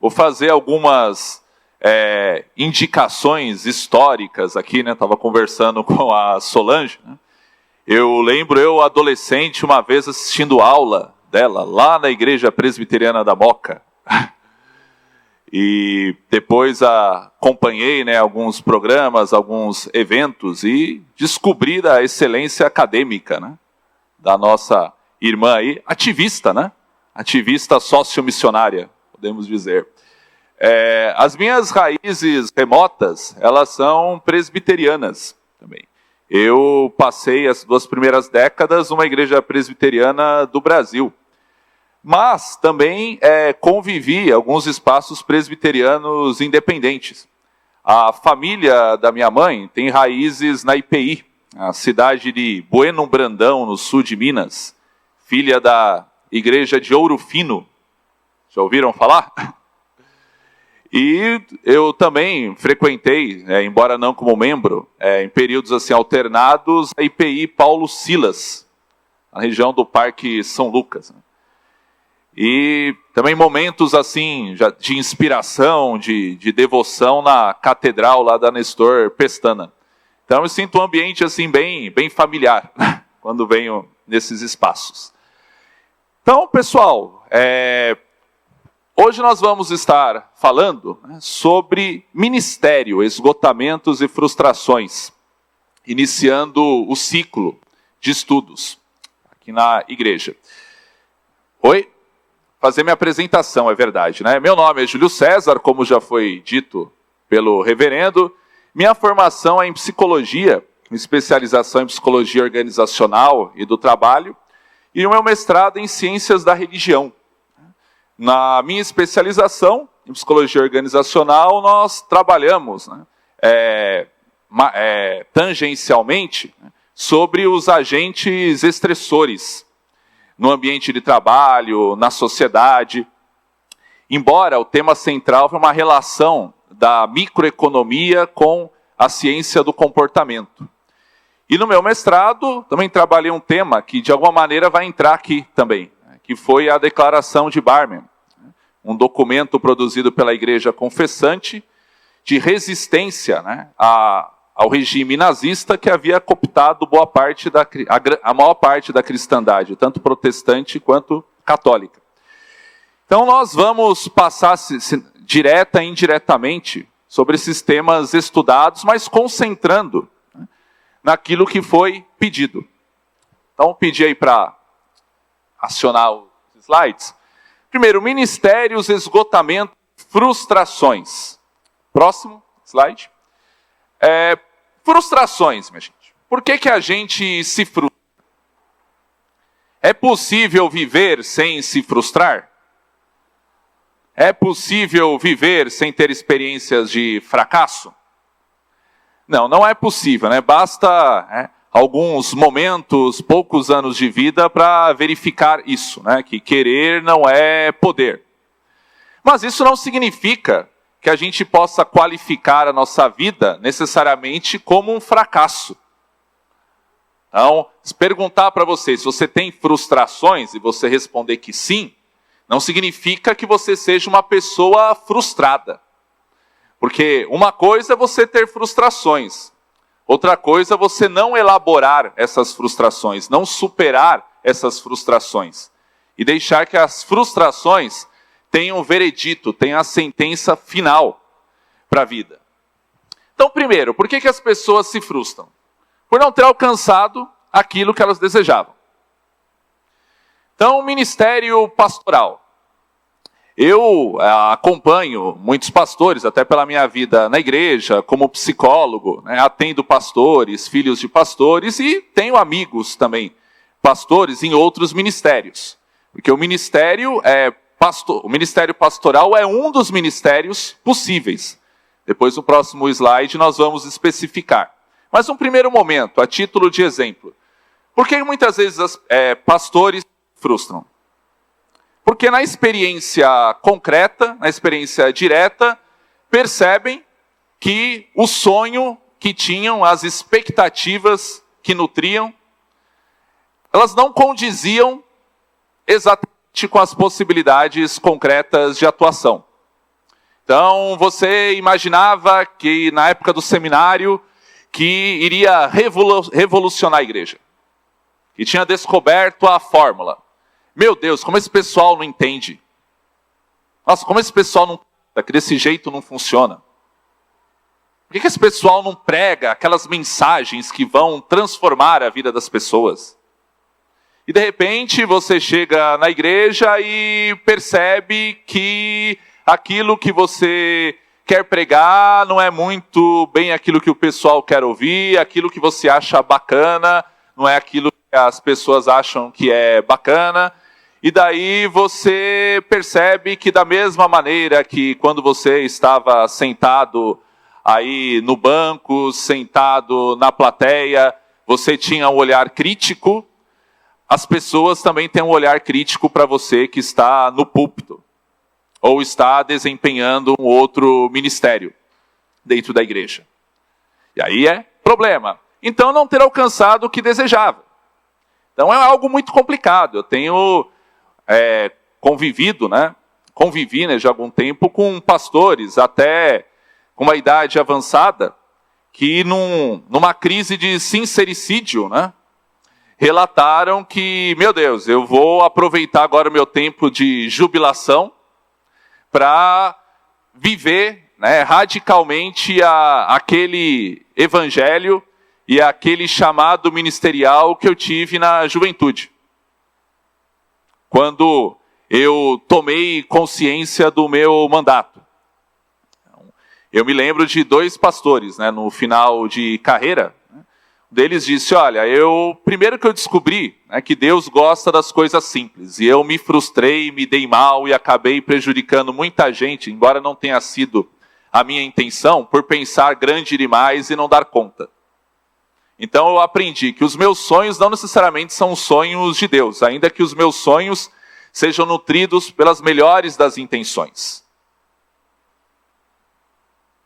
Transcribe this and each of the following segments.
Vou fazer algumas indicações históricas aqui, né? Estava conversando com a Solange, né? Eu lembro, eu adolescente, uma vez assistindo aula dela, lá na Igreja Presbiteriana da Moca. E depois acompanhei, né, alguns programas, alguns eventos e descobri a excelência acadêmica, né, da nossa irmã aí, ativista, né? Ativista sociomissionária, podemos dizer. As minhas raízes remotas, elas são presbiterianas também. Eu passei as 2 primeiras décadas numa igreja presbiteriana do Brasil. Mas também convivi em alguns espaços presbiterianos independentes. A família da minha mãe tem raízes na IPI, a cidade de Bueno Brandão, no sul de Minas, filha da igreja de Ouro Fino. Já ouviram falar? E eu também frequentei, embora não como membro, em períodos assim alternados, a IPI Paulo Silas, na região do Parque São Lucas. E também momentos assim de inspiração, de devoção na catedral lá da Nestor Pestana. Então eu sinto um ambiente assim bem familiar quando venho nesses espaços. Então, pessoal, hoje nós vamos estar falando, né, sobre ministério, esgotamentos e frustrações, iniciando o ciclo de estudos aqui na igreja. Oi? Fazer minha apresentação, é verdade, né? Meu nome é Júlio César, como já foi dito pelo reverendo. Minha formação é em psicologia, com especialização em psicologia organizacional e do trabalho, e o meu mestrado em ciências da religião. Na minha especialização em psicologia organizacional, nós trabalhamos, né, tangencialmente, né, sobre os agentes estressores no ambiente de trabalho, na sociedade. Embora o tema central foi uma relação da microeconomia com a ciência do comportamento. E no meu mestrado, também trabalhei um tema que de alguma maneira vai entrar aqui também, que foi a Declaração de Barmen, um documento produzido pela Igreja Confessante de resistência, né, ao regime nazista que havia cooptado a maior parte da cristandade, tanto protestante quanto católica. Então nós vamos passar direta e indiretamente sobre esses temas estudados, mas concentrando, né, naquilo que foi pedido. Então pedi aí para acionar os slides. Primeiro, ministérios, esgotamento, frustrações. Próximo slide. Frustrações, minha gente. Por que a gente se frustra? É possível viver sem se frustrar? É possível viver sem ter experiências de fracasso? Não, não é possível, né? Basta alguns momentos, poucos anos de vida para verificar isso, né? Que querer não é poder. Mas isso não significa que a gente possa qualificar a nossa vida necessariamente como um fracasso. Então, se perguntar para você se você tem frustrações e você responder que sim, não significa que você seja uma pessoa frustrada. Porque uma coisa é você ter frustrações, outra coisa é você não elaborar essas frustrações, não superar essas frustrações e deixar que as frustrações tenham um veredito, tenham a sentença final para a vida. Então, primeiro, por que as pessoas se frustram? Por não ter alcançado aquilo que elas desejavam. Então, o ministério pastoral. Eu acompanho muitos pastores, até pela minha vida na igreja, como psicólogo, né, atendo pastores, filhos de pastores, e tenho amigos também, pastores em outros ministérios. Porque o ministério pastoral é um dos ministérios possíveis. Depois, no próximo slide, nós vamos especificar. Mas, num primeiro momento, a título de exemplo, por que muitas vezes pastores frustram? Porque na experiência concreta, na experiência direta, percebem que o sonho que tinham, as expectativas que nutriam, elas não condiziam exatamente com as possibilidades concretas de atuação. Então você imaginava que na época do seminário que iria revolucionar a igreja. Que tinha descoberto a fórmula. Meu Deus, como esse pessoal não entende. Nossa, como esse pessoal não... que desse jeito não funciona. Por que esse pessoal não prega aquelas mensagens que vão transformar a vida das pessoas? E de repente você chega na igreja e percebe que aquilo que você quer pregar não é muito bem aquilo que o pessoal quer ouvir, aquilo que você acha bacana não é aquilo que as pessoas acham que é bacana. E daí você percebe que da mesma maneira que quando você estava sentado aí no banco, sentado na plateia, você tinha um olhar crítico, as pessoas também têm um olhar crítico para você que está no púlpito, ou está desempenhando um outro ministério dentro da igreja. E aí é problema. Então não ter alcançado o que desejava. Então é algo muito complicado. Eu tenho convivi já há algum tempo com pastores, até com uma idade avançada, que numa crise de sincericídio, relataram que, meu Deus, eu vou aproveitar agora o meu tempo de jubilação para viver radicalmente aquele evangelho e aquele chamado ministerial que eu tive na juventude. Quando eu tomei consciência do meu mandato. Eu me lembro de 2 pastores, no final de carreira. Um deles disse, olha, primeiro que eu descobri que Deus gosta das coisas simples. E eu me frustrei, me dei mal e acabei prejudicando muita gente, embora não tenha sido a minha intenção, por pensar grande demais e não dar conta. Então eu aprendi que os meus sonhos não necessariamente são sonhos de Deus, ainda que os meus sonhos sejam nutridos pelas melhores das intenções.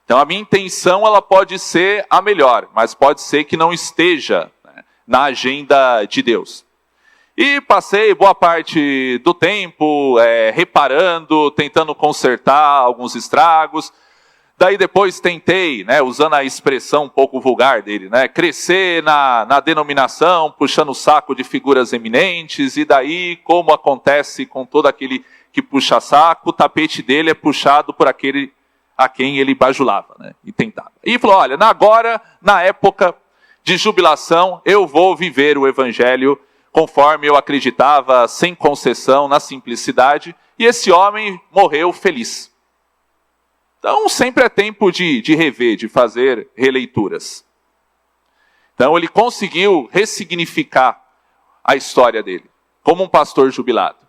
Então a minha intenção ela pode ser a melhor, mas pode ser que não esteja na agenda de Deus. E passei boa parte do tempo reparando, tentando consertar alguns estragos. Daí depois tentei, usando a expressão um pouco vulgar dele, crescer na denominação, puxando o saco de figuras eminentes, e daí, como acontece com todo aquele que puxa saco, o tapete dele é puxado por aquele a quem ele bajulava, e tentava. E falou, olha, agora, na época de jubilação, eu vou viver o evangelho conforme eu acreditava, sem concessão, na simplicidade, e esse homem morreu feliz. Então, sempre é tempo de rever, de fazer releituras. Então, ele conseguiu ressignificar a história dele, como um pastor jubilado.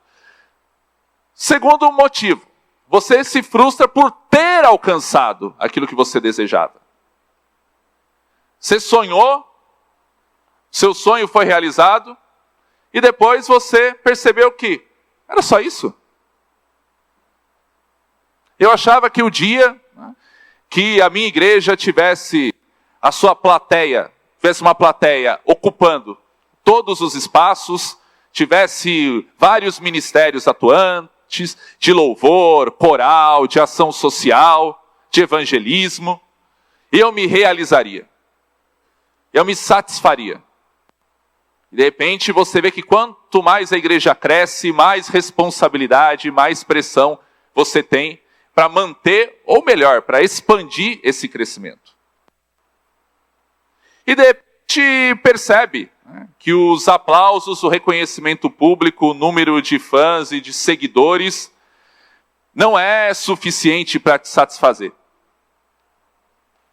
Segundo motivo, você se frustra por ter alcançado aquilo que você desejava. Você sonhou, seu sonho foi realizado, e depois você percebeu que era só isso. Eu achava que o dia que a minha igreja tivesse a sua plateia, tivesse uma plateia ocupando todos os espaços, tivesse vários ministérios atuantes, de louvor, coral, de ação social, de evangelismo, eu me realizaria. Eu me satisfaria. De repente você vê que quanto mais a igreja cresce, mais responsabilidade, mais pressão você tem para manter, ou melhor, para expandir esse crescimento. E de repente percebe que os aplausos, o reconhecimento público, o número de fãs e de seguidores não é suficiente para te satisfazer.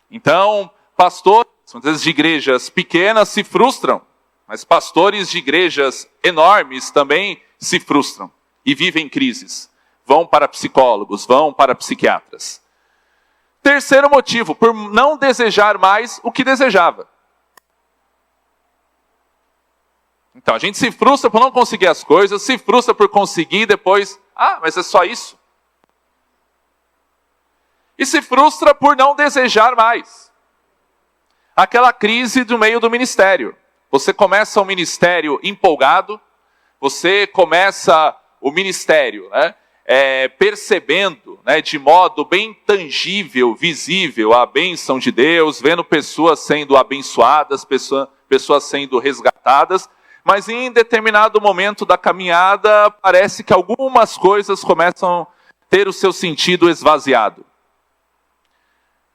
Então, pastores, às vezes de igrejas pequenas, se frustram, mas pastores de igrejas enormes também se frustram e vivem crises. Vão para psicólogos, vão para psiquiatras. Terceiro motivo, por não desejar mais o que desejava. Então, a gente se frustra por não conseguir as coisas, se frustra por conseguir e depois, mas é só isso. E se frustra por não desejar mais. Aquela crise do meio do ministério. Você começa o ministério empolgado, você começa o ministério, percebendo né, de modo bem tangível, visível, a bênção de Deus, vendo pessoas sendo abençoadas, pessoas sendo resgatadas, mas em determinado momento da caminhada, parece que algumas coisas começam a ter o seu sentido esvaziado.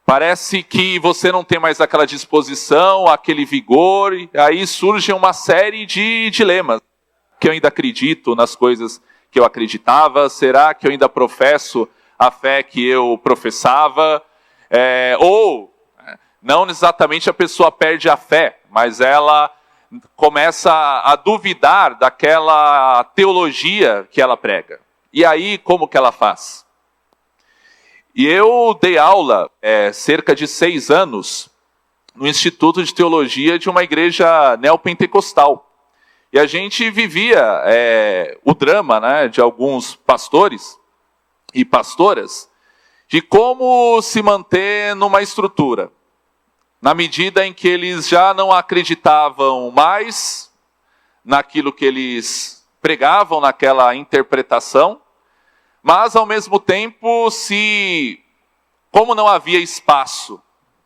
Parece que você não tem mais aquela disposição, aquele vigor, e aí surge uma série de dilemas. Que eu ainda acredito nas coisas que eu acreditava? Será que eu ainda professo a fé que eu professava? Ou, não exatamente a pessoa perde a fé, mas ela começa a duvidar daquela teologia que ela prega. E aí, como que ela faz? E eu dei aula, cerca de 6 anos, no Instituto de Teologia de uma igreja neopentecostal. E a gente vivia o drama, né, de alguns pastores e pastoras, de como se manter numa estrutura. Na medida em que eles já não acreditavam mais naquilo que eles pregavam, naquela interpretação, mas ao mesmo tempo, como não havia espaço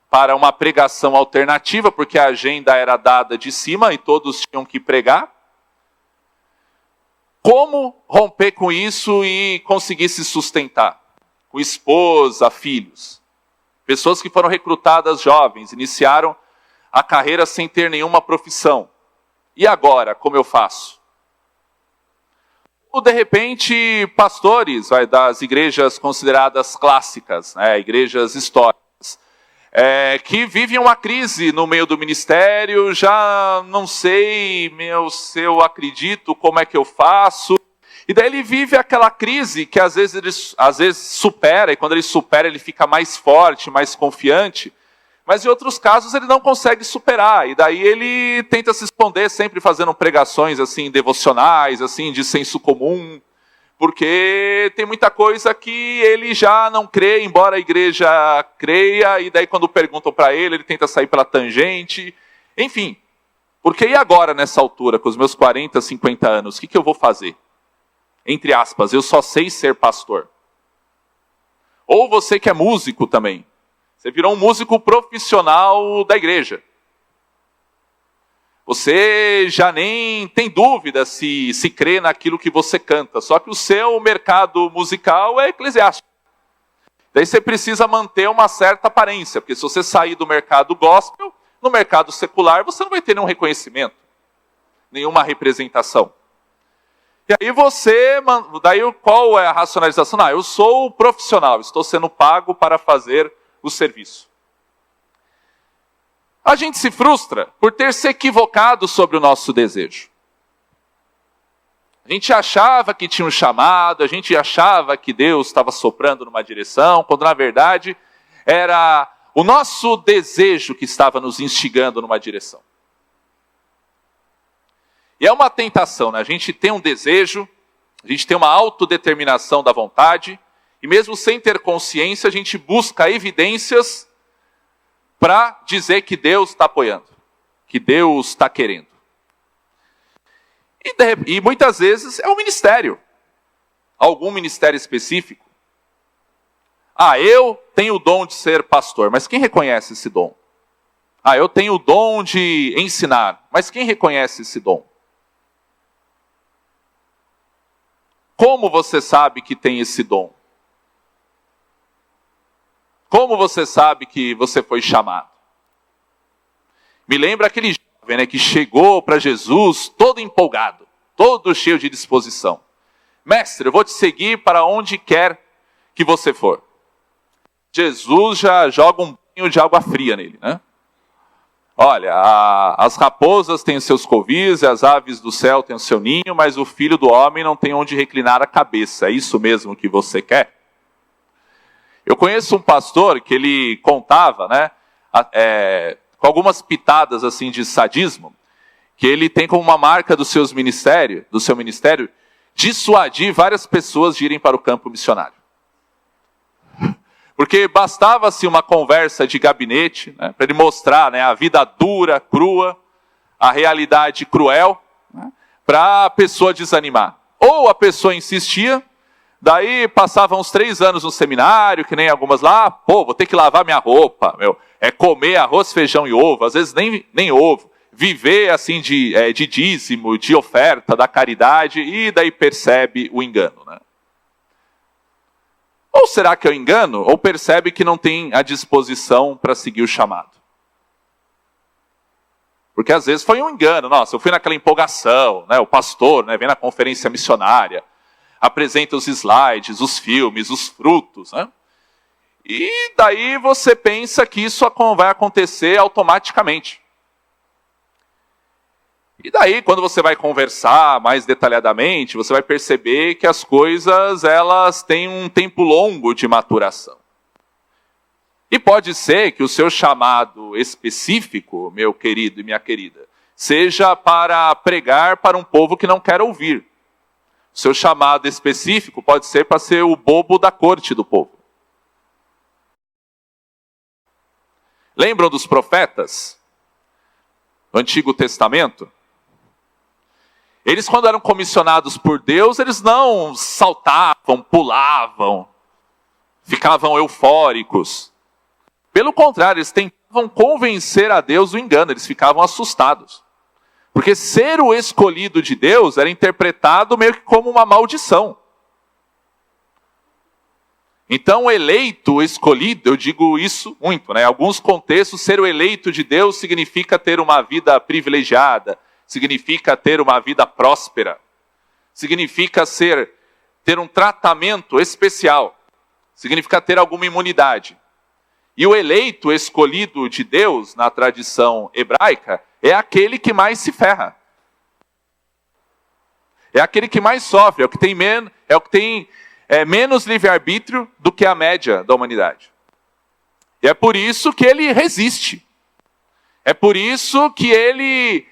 para uma pregação alternativa, porque a agenda era dada de cima e todos tinham que pregar, como romper com isso e conseguir se sustentar? Com esposa, filhos. Pessoas que foram recrutadas jovens, iniciaram a carreira sem ter nenhuma profissão. E agora, como eu faço? Ou, de repente, pastores das igrejas consideradas clássicas, né, igrejas históricas, que vivem uma crise no meio do ministério, já não sei se eu acredito, como é que eu faço. E daí ele vive aquela crise que às vezes supera, e quando ele supera ele fica mais forte, mais confiante, mas em outros casos ele não consegue superar, e daí ele tenta se esconder, sempre fazendo pregações assim, devocionais, assim, de senso comum, porque tem muita coisa que ele já não crê, embora a igreja creia, e daí quando perguntam para ele tenta sair pela tangente, enfim. Porque e agora nessa altura, com os meus 40, 50 anos, o que eu vou fazer? Entre aspas, eu só sei ser pastor. Ou você que é músico também. Você virou um músico profissional da igreja. Você já nem tem dúvida se crê naquilo que você canta. Só que o seu mercado musical é eclesiástico. Daí você precisa manter uma certa aparência. Porque se você sair do mercado gospel, no mercado secular, você não vai ter nenhum reconhecimento. Nenhuma representação. E aí daí qual é a racionalização? Não, eu sou profissional, estou sendo pago para fazer o serviço. A gente se frustra por ter se equivocado sobre o nosso desejo. A gente achava que tinha um chamado, a gente achava que Deus estava soprando numa direção, quando na verdade era o nosso desejo que estava nos instigando numa direção. E é uma tentação, né? A gente tem um desejo, a gente tem uma autodeterminação da vontade, e mesmo sem ter consciência, a gente busca evidências para dizer que Deus está apoiando, que Deus está querendo. E muitas vezes é um ministério, algum ministério específico. Eu tenho o dom de ser pastor, mas quem reconhece esse dom? Eu tenho o dom de ensinar, mas quem reconhece esse dom? Como você sabe que tem esse dom? Como você sabe que você foi chamado? Me lembra aquele jovem, né, que chegou para Jesus todo empolgado, todo cheio de disposição. Mestre, eu vou te seguir para onde quer que você for. Jesus já joga um banho de água fria nele, né? Olha, as raposas têm os seus covis, e as aves do céu têm o seu ninho, mas o filho do homem não tem onde reclinar a cabeça. É isso mesmo que você quer? Eu conheço um pastor que ele contava, né, com algumas pitadas assim de sadismo, que ele tem como uma marca do seu ministério, dissuadir várias pessoas de irem para o campo missionário. Porque bastava-se uma conversa de gabinete, né, para ele mostrar, né, a vida dura, crua, a realidade cruel, né, para a pessoa desanimar. Ou a pessoa insistia, Daí passavam uns 3 anos no seminário, que nem algumas lá, vou ter que lavar minha roupa, comer arroz, feijão e ovo, às vezes nem ovo, viver assim de dízimo, de oferta, da caridade, e daí percebe o engano, né? Ou será que é o engano, ou percebe que não tem a disposição para seguir o chamado? Porque às vezes foi um engano, nossa, eu fui naquela empolgação, né? O pastor, né, vem na conferência missionária, apresenta os slides, os filmes, os frutos, né? E daí você pensa que isso vai acontecer automaticamente. E daí, quando você vai conversar mais detalhadamente, você vai perceber que as coisas, elas têm um tempo longo de maturação. E pode ser que o seu chamado específico, meu querido e minha querida, seja para pregar para um povo que não quer ouvir. O seu chamado específico pode ser para ser o bobo da corte do povo. Lembram dos profetas do Antigo Testamento? Eles, quando eram comissionados por Deus, eles não saltavam, pulavam, ficavam eufóricos. Pelo contrário, eles tentavam convencer a Deus do engano, eles ficavam assustados. Porque ser o escolhido de Deus era interpretado meio que como uma maldição. Então, o eleito, o escolhido, eu digo isso muito, né? Em alguns contextos, ser o eleito de Deus significa ter uma vida privilegiada, significa ter uma vida próspera, significa ter um tratamento especial, significa ter alguma imunidade. E o eleito, o escolhido de Deus, na tradição hebraica, é aquele que mais se ferra. É aquele que mais sofre, é o que tem menos livre-arbítrio do que a média da humanidade. E é por isso que ele resiste. É por isso que ele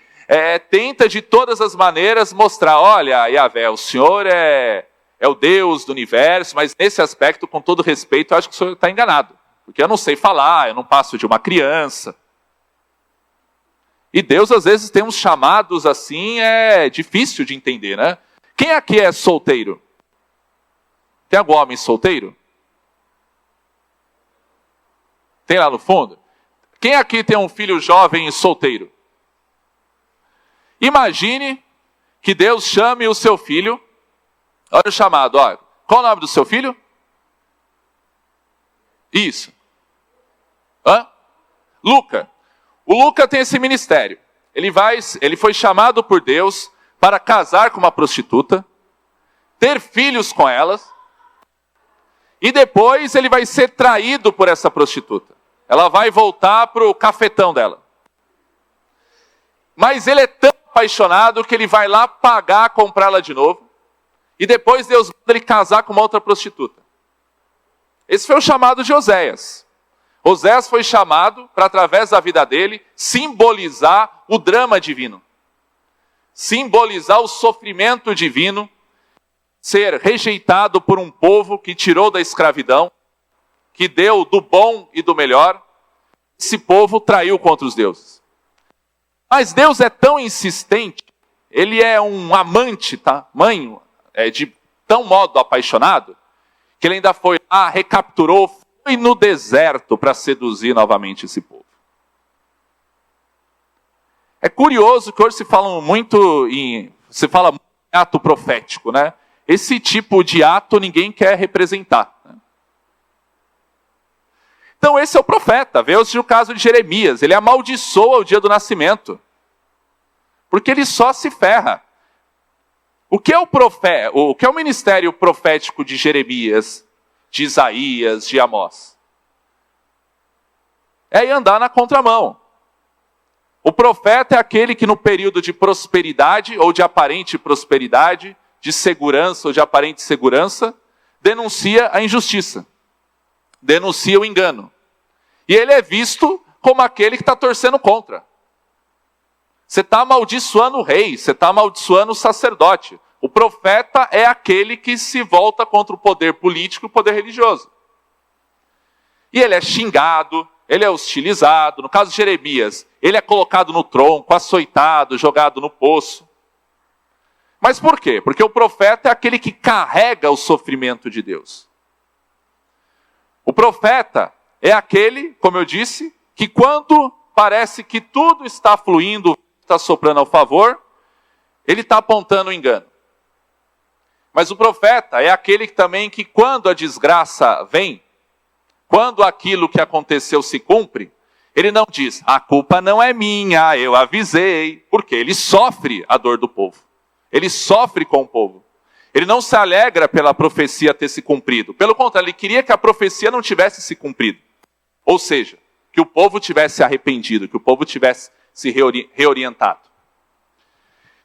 tenta de todas as maneiras mostrar, olha, Yahvé, o Senhor é o Deus do universo, mas nesse aspecto, com todo respeito, eu acho que o Senhor está enganado. Porque eu não sei falar, eu não passo de uma criança. E Deus, às vezes, tem uns chamados assim, difícil de entender, né? Quem aqui é solteiro? Tem algum homem solteiro? Tem lá no fundo? Quem aqui tem um filho jovem e solteiro? Imagine que Deus chame o seu filho. Olha o chamado, olha. Qual o nome do seu filho? Isso. Luca. O Luca tem esse ministério. Ele foi chamado por Deus para casar com uma prostituta, ter filhos com elas, e depois ele vai ser traído por essa prostituta. Ela vai voltar para o cafetão dela. Mas ele é tão apaixonado que ele vai lá pagar, comprá-la de novo, e depois Deus manda ele casar com uma outra prostituta. Esse foi o chamado de Oséias. Oséias foi chamado para, através da vida dele, simbolizar o drama divino. Simbolizar o sofrimento divino, ser rejeitado por um povo que tirou da escravidão, que deu do bom e do melhor. Esse povo traiu contra os deuses. Mas Deus é tão insistente, ele é um amante, tamanho, de tão modo apaixonado, que ele ainda foi lá, recapturou, foi no deserto para seduzir novamente esse povo. É curioso que hoje se fala muito em ato profético, né? Esse tipo de ato ninguém quer representar. Né? Então esse é o profeta. Vê-se o caso de Jeremias. Ele amaldiçoa o dia do nascimento. Porque ele só se ferra. O que é o ministério profético de Jeremias, de Isaías, de Amós? É ir andar na contramão. O profeta é aquele que no período de prosperidade, ou de aparente prosperidade, de segurança ou de aparente segurança, denuncia a injustiça, denuncia o engano. E ele é visto como aquele que está torcendo contra. Você está amaldiçoando o rei, você está amaldiçoando o sacerdote. O profeta é aquele que se volta contra o poder político e o poder religioso. E ele é xingado, ele é hostilizado. No caso de Jeremias, ele é colocado no tronco, açoitado, jogado no poço. Mas Mas por quê? Porque o profeta é aquele que carrega o sofrimento de Deus. O profeta é aquele, como eu disse, que quando parece que tudo está fluindo, está soprando ao favor, ele está apontando o engano. Mas o profeta é aquele que também que quando a desgraça vem, quando aquilo que aconteceu se cumpre, ele não diz, a culpa não é minha, eu avisei, porque ele sofre a dor do povo. Ele sofre com o povo. Ele não se alegra pela profecia ter se cumprido. Pelo contrário, ele queria que a profecia não tivesse se cumprido. Ou seja, que o povo tivesse arrependido, que o povo tivesse se reorientado.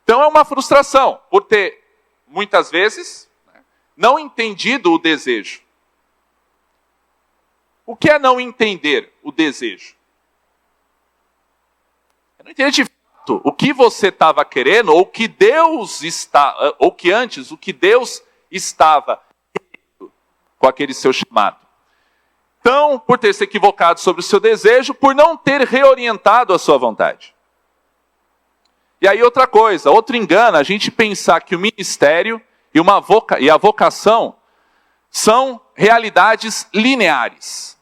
Então é uma frustração, por ter, muitas vezes, não entendido o desejo. O que é não entender o desejo? É não entender de fato o que você estava querendo, ou o que Deus está, ou que antes, o que Deus estava querendo com aquele seu chamado. Então, por ter se equivocado sobre o seu desejo, por não ter reorientado a sua vontade. E aí outra coisa, outro engano, a gente pensar que o ministério e a vocação são realidades lineares.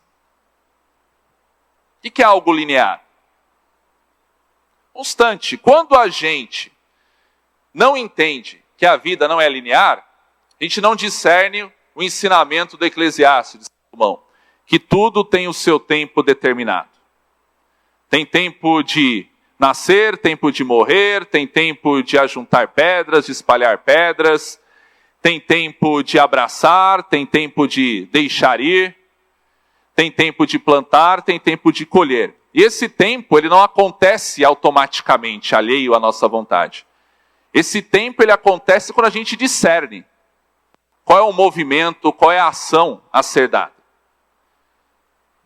O que é algo linear? Constante. Quando a gente não entende que a vida não é linear, a gente não discerne o ensinamento do Eclesiastes de Salomão, que tudo tem o seu tempo determinado. Tem tempo de nascer, tempo de morrer, tem tempo de ajuntar pedras, de espalhar pedras, tem tempo de abraçar, tem tempo de deixar ir, tem tempo de plantar, tem tempo de colher. E esse tempo, ele não acontece automaticamente, alheio à nossa vontade. Esse tempo, ele acontece quando a gente discerne qual é o movimento, qual é a ação a ser dada.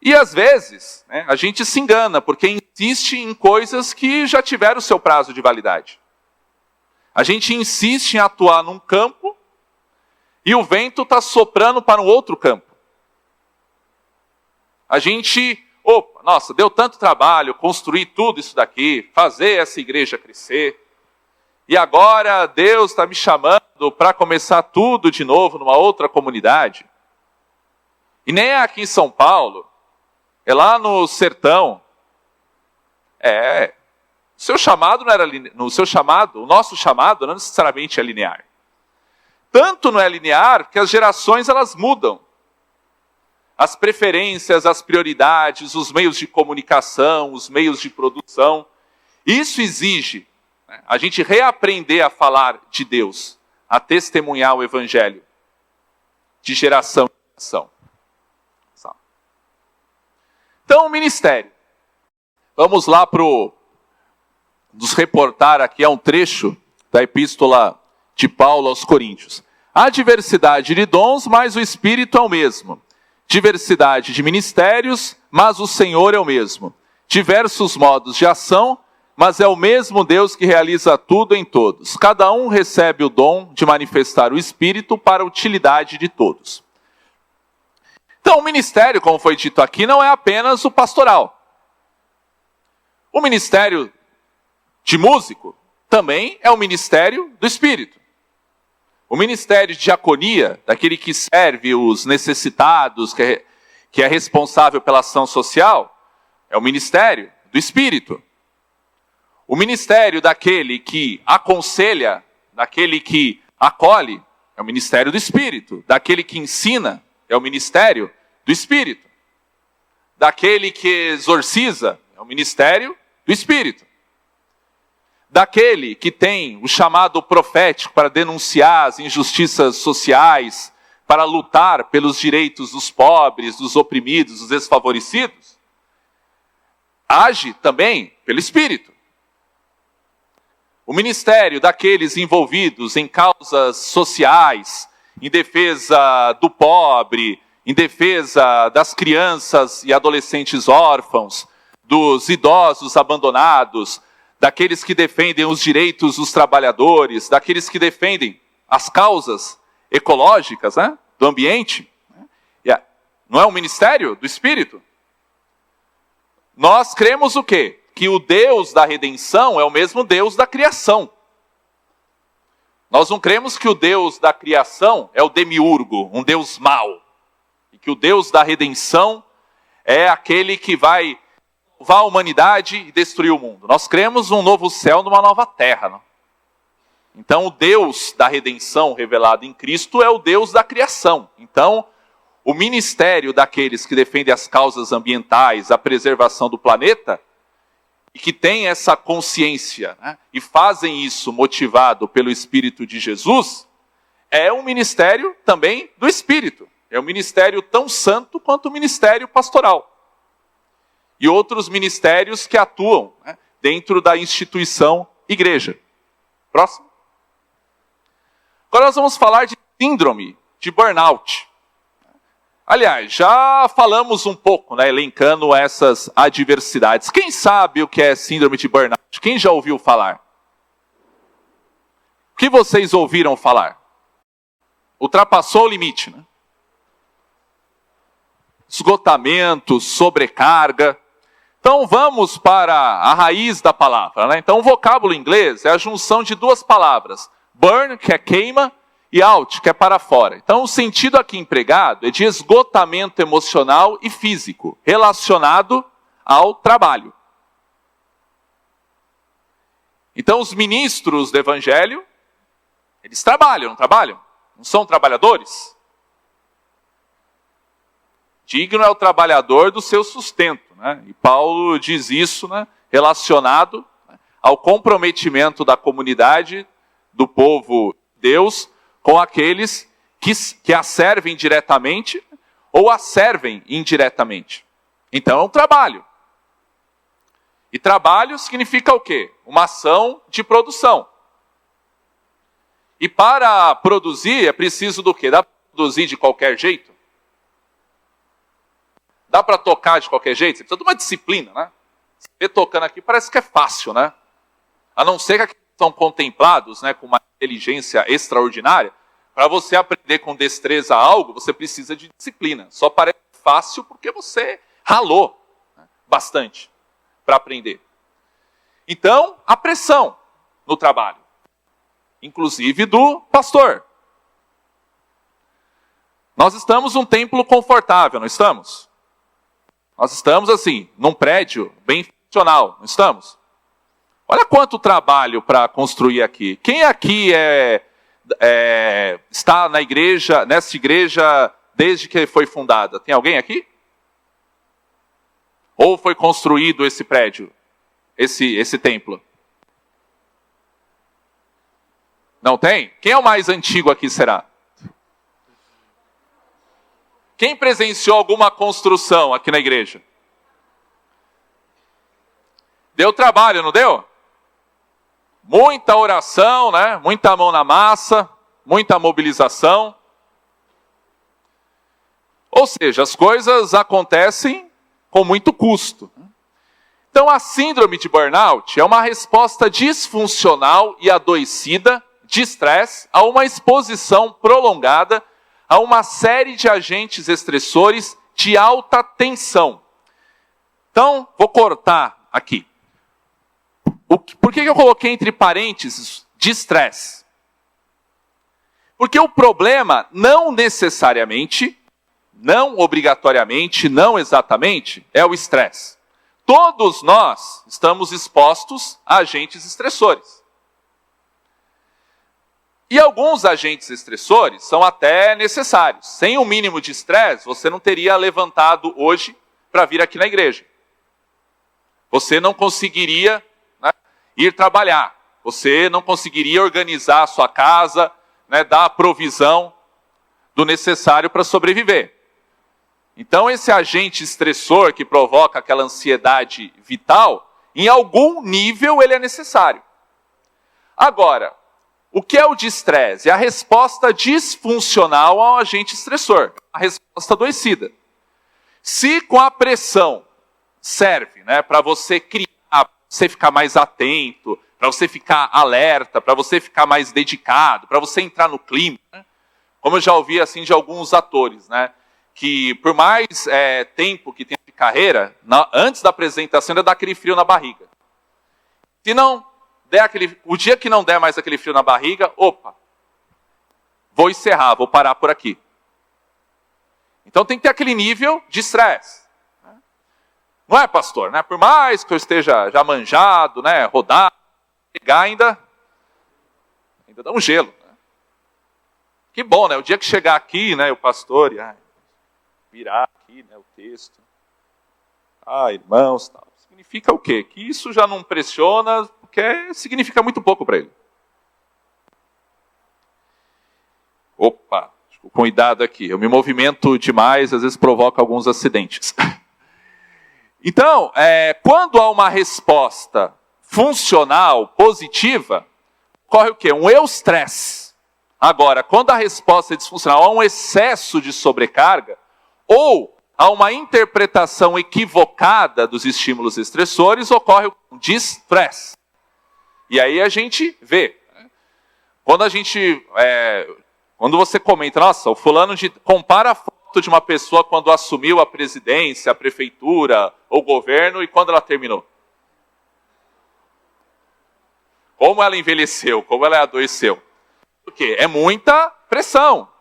E às vezes, a gente se engana, porque insiste em coisas que já tiveram o seu prazo de validade. A gente insiste em atuar num campo, e o vento está soprando para um outro campo. A gente, nossa, deu tanto trabalho construir tudo isso daqui, fazer essa igreja crescer, e agora Deus está me chamando para começar tudo de novo numa outra comunidade. E nem é aqui em São Paulo, é lá no sertão. O seu chamado não era o nosso chamado não necessariamente é linear. Tanto não é linear que as gerações elas mudam. As preferências, as prioridades, os meios de comunicação, os meios de produção. Isso exige a gente reaprender a falar de Deus, a testemunhar o Evangelho, de geração em geração. Então, o ministério. Vamos lá nos reportar aqui a um trecho da epístola de Paulo aos Coríntios. Há diversidade de dons, mas o Espírito é o mesmo. Diversidade de ministérios, mas o Senhor é o mesmo. Diversos modos de ação, mas é o mesmo Deus que realiza tudo em todos. Cada um recebe o dom de manifestar o Espírito para a utilidade de todos. Então, o ministério, como foi dito aqui, não é apenas o pastoral. O ministério de músico também é o ministério do Espírito. O ministério de diaconia, daquele que serve os necessitados, que é responsável pela ação social, é o ministério do Espírito. O ministério daquele que aconselha, daquele que acolhe, é o ministério do Espírito. Daquele que ensina, é o ministério do Espírito. Daquele que exorciza, é o ministério do Espírito. Daquele que tem o chamado profético para denunciar as injustiças sociais, para lutar pelos direitos dos pobres, dos oprimidos, dos desfavorecidos, age também pelo Espírito. O ministério daqueles envolvidos em causas sociais, em defesa do pobre, em defesa das crianças e adolescentes órfãos, dos idosos abandonados, daqueles que defendem os direitos dos trabalhadores, daqueles que defendem as causas ecológicas, do ambiente. Não é um ministério do Espírito? Nós cremos o quê? Que o Deus da redenção é o mesmo Deus da criação. Nós não cremos que o Deus da criação é o demiurgo, um Deus mau. E que o Deus da redenção é aquele que vai salvar a humanidade e destruir o mundo. Nós cremos num novo céu, numa nova terra. Não? Então o Deus da redenção revelado em Cristo é o Deus da criação. Então o ministério daqueles que defendem as causas ambientais, a preservação do planeta, e que têm essa consciência, né, e fazem isso motivado pelo Espírito de Jesus, é um ministério também do Espírito. É um ministério tão santo quanto o ministério pastoral. E outros ministérios que atuam, né, dentro da instituição igreja. Próximo. Agora nós vamos falar de síndrome de burnout. Aliás, já falamos um pouco, né, elencando essas adversidades. Quem sabe o que é síndrome de burnout? Quem já ouviu falar? O que vocês ouviram falar? Ultrapassou o limite, né? Esgotamento, sobrecarga. Então vamos para a raiz da palavra, né? Então o vocábulo inglês é a junção de duas palavras. Burn, que é queima, e out, que é para fora. Então o sentido aqui empregado é de esgotamento emocional e físico, relacionado ao trabalho. Então os ministros do evangelho, eles trabalham, não trabalham? Não são trabalhadores? Digno é o trabalhador do seu sustento, né? E Paulo diz isso, né, relacionado, né, ao comprometimento da comunidade, do povo de Deus, com aqueles que a servem diretamente ou a servem indiretamente. Então é um trabalho. E trabalho significa o quê? Uma ação de produção. E para produzir é preciso do quê? Dá para produzir de qualquer jeito? Dá para tocar de qualquer jeito? Você precisa de uma disciplina, né? Você tocando aqui parece que é fácil, né? A não ser que são contemplados, né, com uma inteligência extraordinária. Para você aprender com destreza algo, você precisa de disciplina. Só parece fácil porque você ralou, né, bastante para aprender. Então, a pressão no trabalho, inclusive do pastor. Nós estamos num templo confortável, não estamos? Nós estamos assim, num prédio bem funcional, não estamos? Olha quanto trabalho para construir aqui. Quem aqui está na igreja, nessa igreja, desde que foi fundada? Tem alguém aqui? Ou foi construído esse prédio, esse templo? Não tem? Quem é o mais antigo aqui, será? Quem presenciou alguma construção aqui na igreja? Deu trabalho, não deu? Muita oração, né? Muita mão na massa, muita mobilização. Ou seja, as coisas acontecem com muito custo. Então a síndrome de burnout é uma resposta disfuncional e adoecida de estresse a uma exposição prolongada a uma série de agentes estressores de alta tensão. Então, vou cortar aqui. Por que eu coloquei entre parênteses de estresse? Porque o problema não necessariamente, não obrigatoriamente, não exatamente, é o estresse. Todos nós estamos expostos a agentes estressores. E alguns agentes estressores são até necessários. Sem um mínimo de estresse, você não teria levantado hoje para vir aqui na igreja. Você não conseguiria, né, ir trabalhar. Você não conseguiria organizar a sua casa, né, dar a provisão do necessário para sobreviver. Então esse agente estressor que provoca aquela ansiedade vital, em algum nível ele é necessário. Agora, o que é o estresse? É a resposta disfuncional ao agente estressor, a resposta adoecida. Se com a pressão serve, né, para você criar, para você ficar mais atento, para você ficar alerta, para você ficar mais dedicado, para você entrar no clima, né? Como eu já ouvi assim de alguns atores, né, que por mais tempo que tem de carreira, antes da apresentação ainda dá aquele frio na barriga. Se não der o dia que não der mais aquele frio na barriga, opa, vou encerrar, vou parar por aqui. Então tem que ter aquele nível de estresse. Não é, pastor? Né? Por mais que eu esteja já manjado, né, rodado, chegar ainda dá um gelo. Né? Que bom, né? O dia que chegar aqui, né, o pastor virar aqui, né, o texto. Irmãos, tal. Significa o quê? Que isso já não pressiona, porque significa muito pouco para ele. Opa, com cuidado aqui. Eu me movimento demais, às vezes provoca alguns acidentes. Então, quando há uma resposta funcional, positiva, ocorre o quê? Um eustresse. Agora, quando a resposta é disfuncional, há um excesso de sobrecarga, ou há uma interpretação equivocada dos estímulos estressores, ocorre um distress. E aí a gente vê. Quando você comenta, nossa, o fulano compara a foto de uma pessoa quando assumiu a presidência, a prefeitura, o governo, e quando ela terminou. Como ela envelheceu, como ela adoeceu. Por quê? É muita pressão.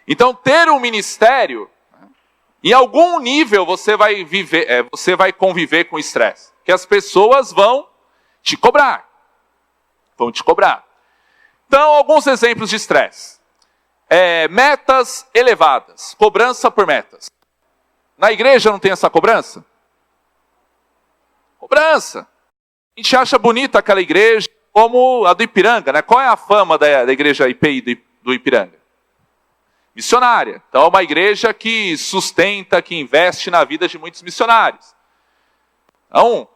Então, ter um ministério, em algum nível você vai conviver com estresse. Que as pessoas vão te cobrar. Vão te cobrar. Então, alguns exemplos de estresse. Metas elevadas. Cobrança por metas. Na igreja não tem essa cobrança? Cobrança. A gente acha bonita aquela igreja como a do Ipiranga, né? Qual é a fama da igreja IPI do Ipiranga? Missionária. Então é uma igreja que sustenta, que investe na vida de muitos missionários. Então,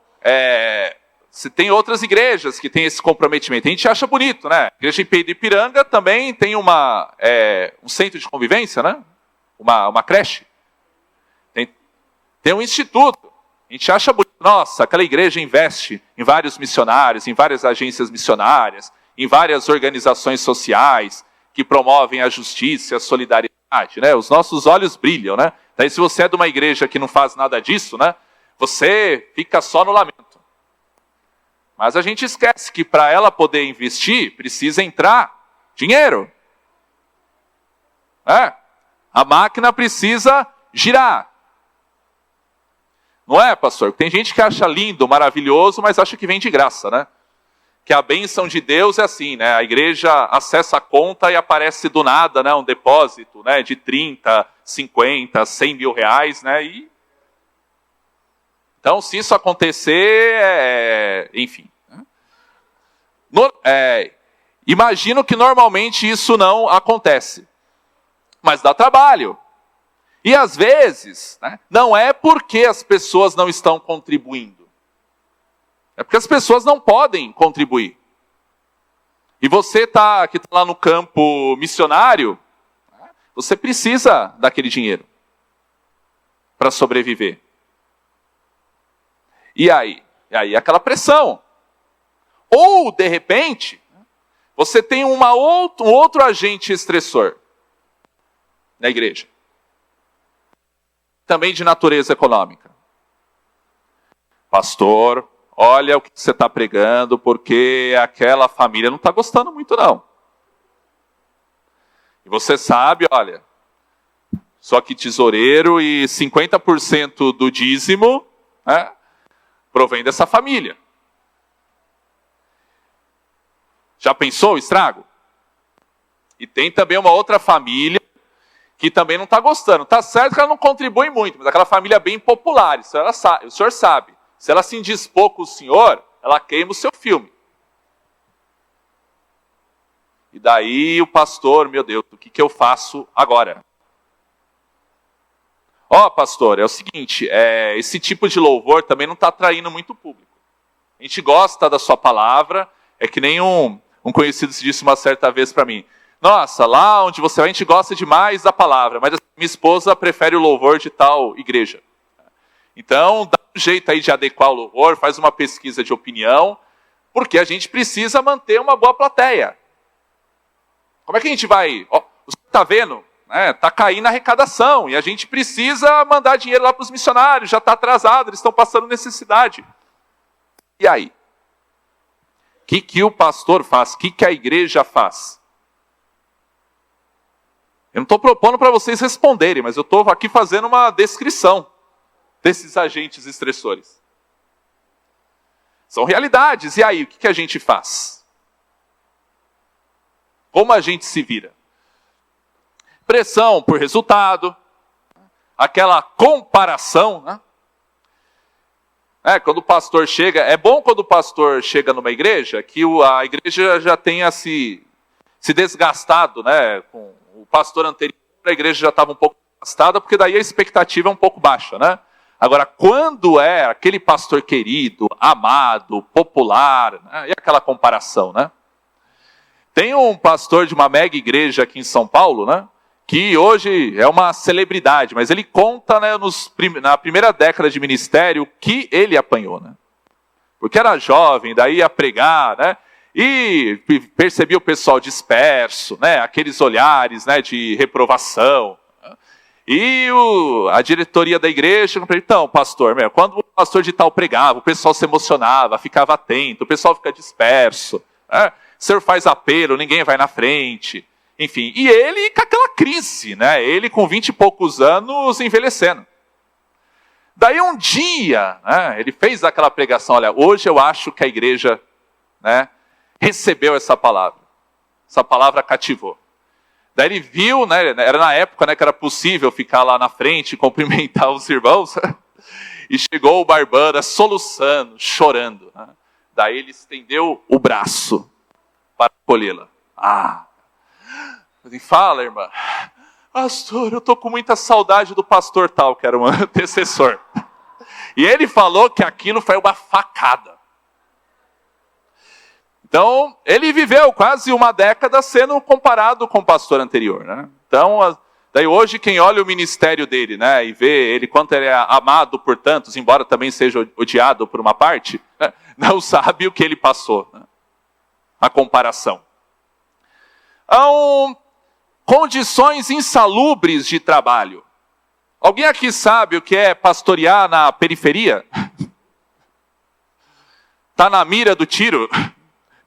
se tem outras igrejas que têm esse comprometimento. A gente acha bonito, né? A igreja IPI do Ipiranga também tem um centro de convivência, né? Uma creche. Tem um instituto. A gente acha bonito. Nossa, aquela igreja investe em vários missionários, em várias agências missionárias, em várias organizações sociais que promovem a justiça e a solidariedade, né? Os nossos olhos brilham, né? Daí se você é de uma igreja que não faz nada disso, né? Você fica só no lamento. Mas a gente esquece que para ela poder investir, precisa entrar dinheiro. A máquina precisa girar. Não é, pastor? Tem gente que acha lindo, maravilhoso, mas acha que vem de graça, né? Que a bênção de Deus é assim, né? A igreja acessa a conta e aparece do nada, né? Um depósito, né? De 30, 50, 100 mil reais, né? Então, se isso acontecer, enfim. Imagino que normalmente isso não acontece. Mas dá trabalho. E às vezes, né, não é porque as pessoas não estão contribuindo. É porque as pessoas não podem contribuir. E você que está lá no campo missionário, você precisa daquele dinheiro para sobreviver. E aí aquela pressão. Ou, de repente, você tem um outro agente estressor na igreja. Também de natureza econômica. Pastor, olha o que você está pregando, porque aquela família não está gostando muito, não. E você sabe, olha, sou aqui tesoureiro e 50% do dízimo provém dessa família. Já pensou o estrago? E tem também uma outra família que também não está gostando. Está certo que ela não contribui muito, mas aquela família é bem popular, isso o senhor sabe. Se ela se indispor com o senhor, ela queima o seu filme. E daí o pastor, meu Deus, o que eu faço agora? Pastor, é o seguinte, esse tipo de louvor também não está atraindo muito público. A gente gosta da sua palavra, é que nem um conhecido se disse uma certa vez para mim. Nossa, lá onde você vai, a gente gosta demais da palavra, mas minha esposa prefere o louvor de tal igreja. Então, dá um jeito aí de adequar o louvor, faz uma pesquisa de opinião, porque a gente precisa manter uma boa plateia. Como é que a gente vai... Você está vendo? Está caindo a arrecadação, e a gente precisa mandar dinheiro lá para os missionários, já está atrasado, eles estão passando necessidade. E aí? O que o pastor faz? O que a igreja faz? Eu não estou propondo para vocês responderem, mas eu estou aqui fazendo uma descrição desses agentes estressores. São realidades. E aí, o que a gente faz? Como a gente se vira? Pressão por resultado, aquela comparação, né? Quando o pastor chega, é bom quando o pastor chega numa igreja, que a igreja já tenha se desgastado, né? Com o pastor anterior, a igreja já estava um pouco desgastada, porque daí a expectativa é um pouco baixa, né? Agora, quando é aquele pastor querido, amado, popular, né? E aquela comparação, né? Tem um pastor de uma mega igreja aqui em São Paulo, né? Que hoje é uma celebridade, mas ele conta, né, na primeira década de ministério o que ele apanhou, né? Porque era jovem, daí ia pregar, né? E percebia o pessoal disperso, né? Aqueles olhares, né, de reprovação. E a diretoria da igreja, então, pastor, quando o pastor de tal pregava, o pessoal se emocionava, ficava atento, o pessoal fica disperso, né? O senhor faz apelo, ninguém vai na frente. Enfim, e ele com aquela crise, né? Ele com 20 e poucos anos envelhecendo. Daí um dia, né, ele fez aquela pregação, olha, hoje eu acho que a igreja, né, recebeu essa palavra. Essa palavra cativou. Daí ele viu, né, era na época, né, que era possível ficar lá na frente e cumprimentar os irmãos. E chegou o Barbana soluçando, chorando. Né? Daí ele estendeu o braço para acolhê-la. Ele fala, irmã, pastor, eu estou com muita saudade do pastor tal, que era um antecessor. E ele falou que aquilo foi uma facada. Então, ele viveu quase uma década sendo comparado com o pastor anterior, né? Então, daí hoje quem olha o ministério dele, né, e vê ele quanto ele é amado por tantos, embora também seja odiado por uma parte, né, não sabe o que ele passou, né? A comparação. Condições insalubres de trabalho. Alguém aqui sabe o que é pastorear na periferia? Está na mira do tiro?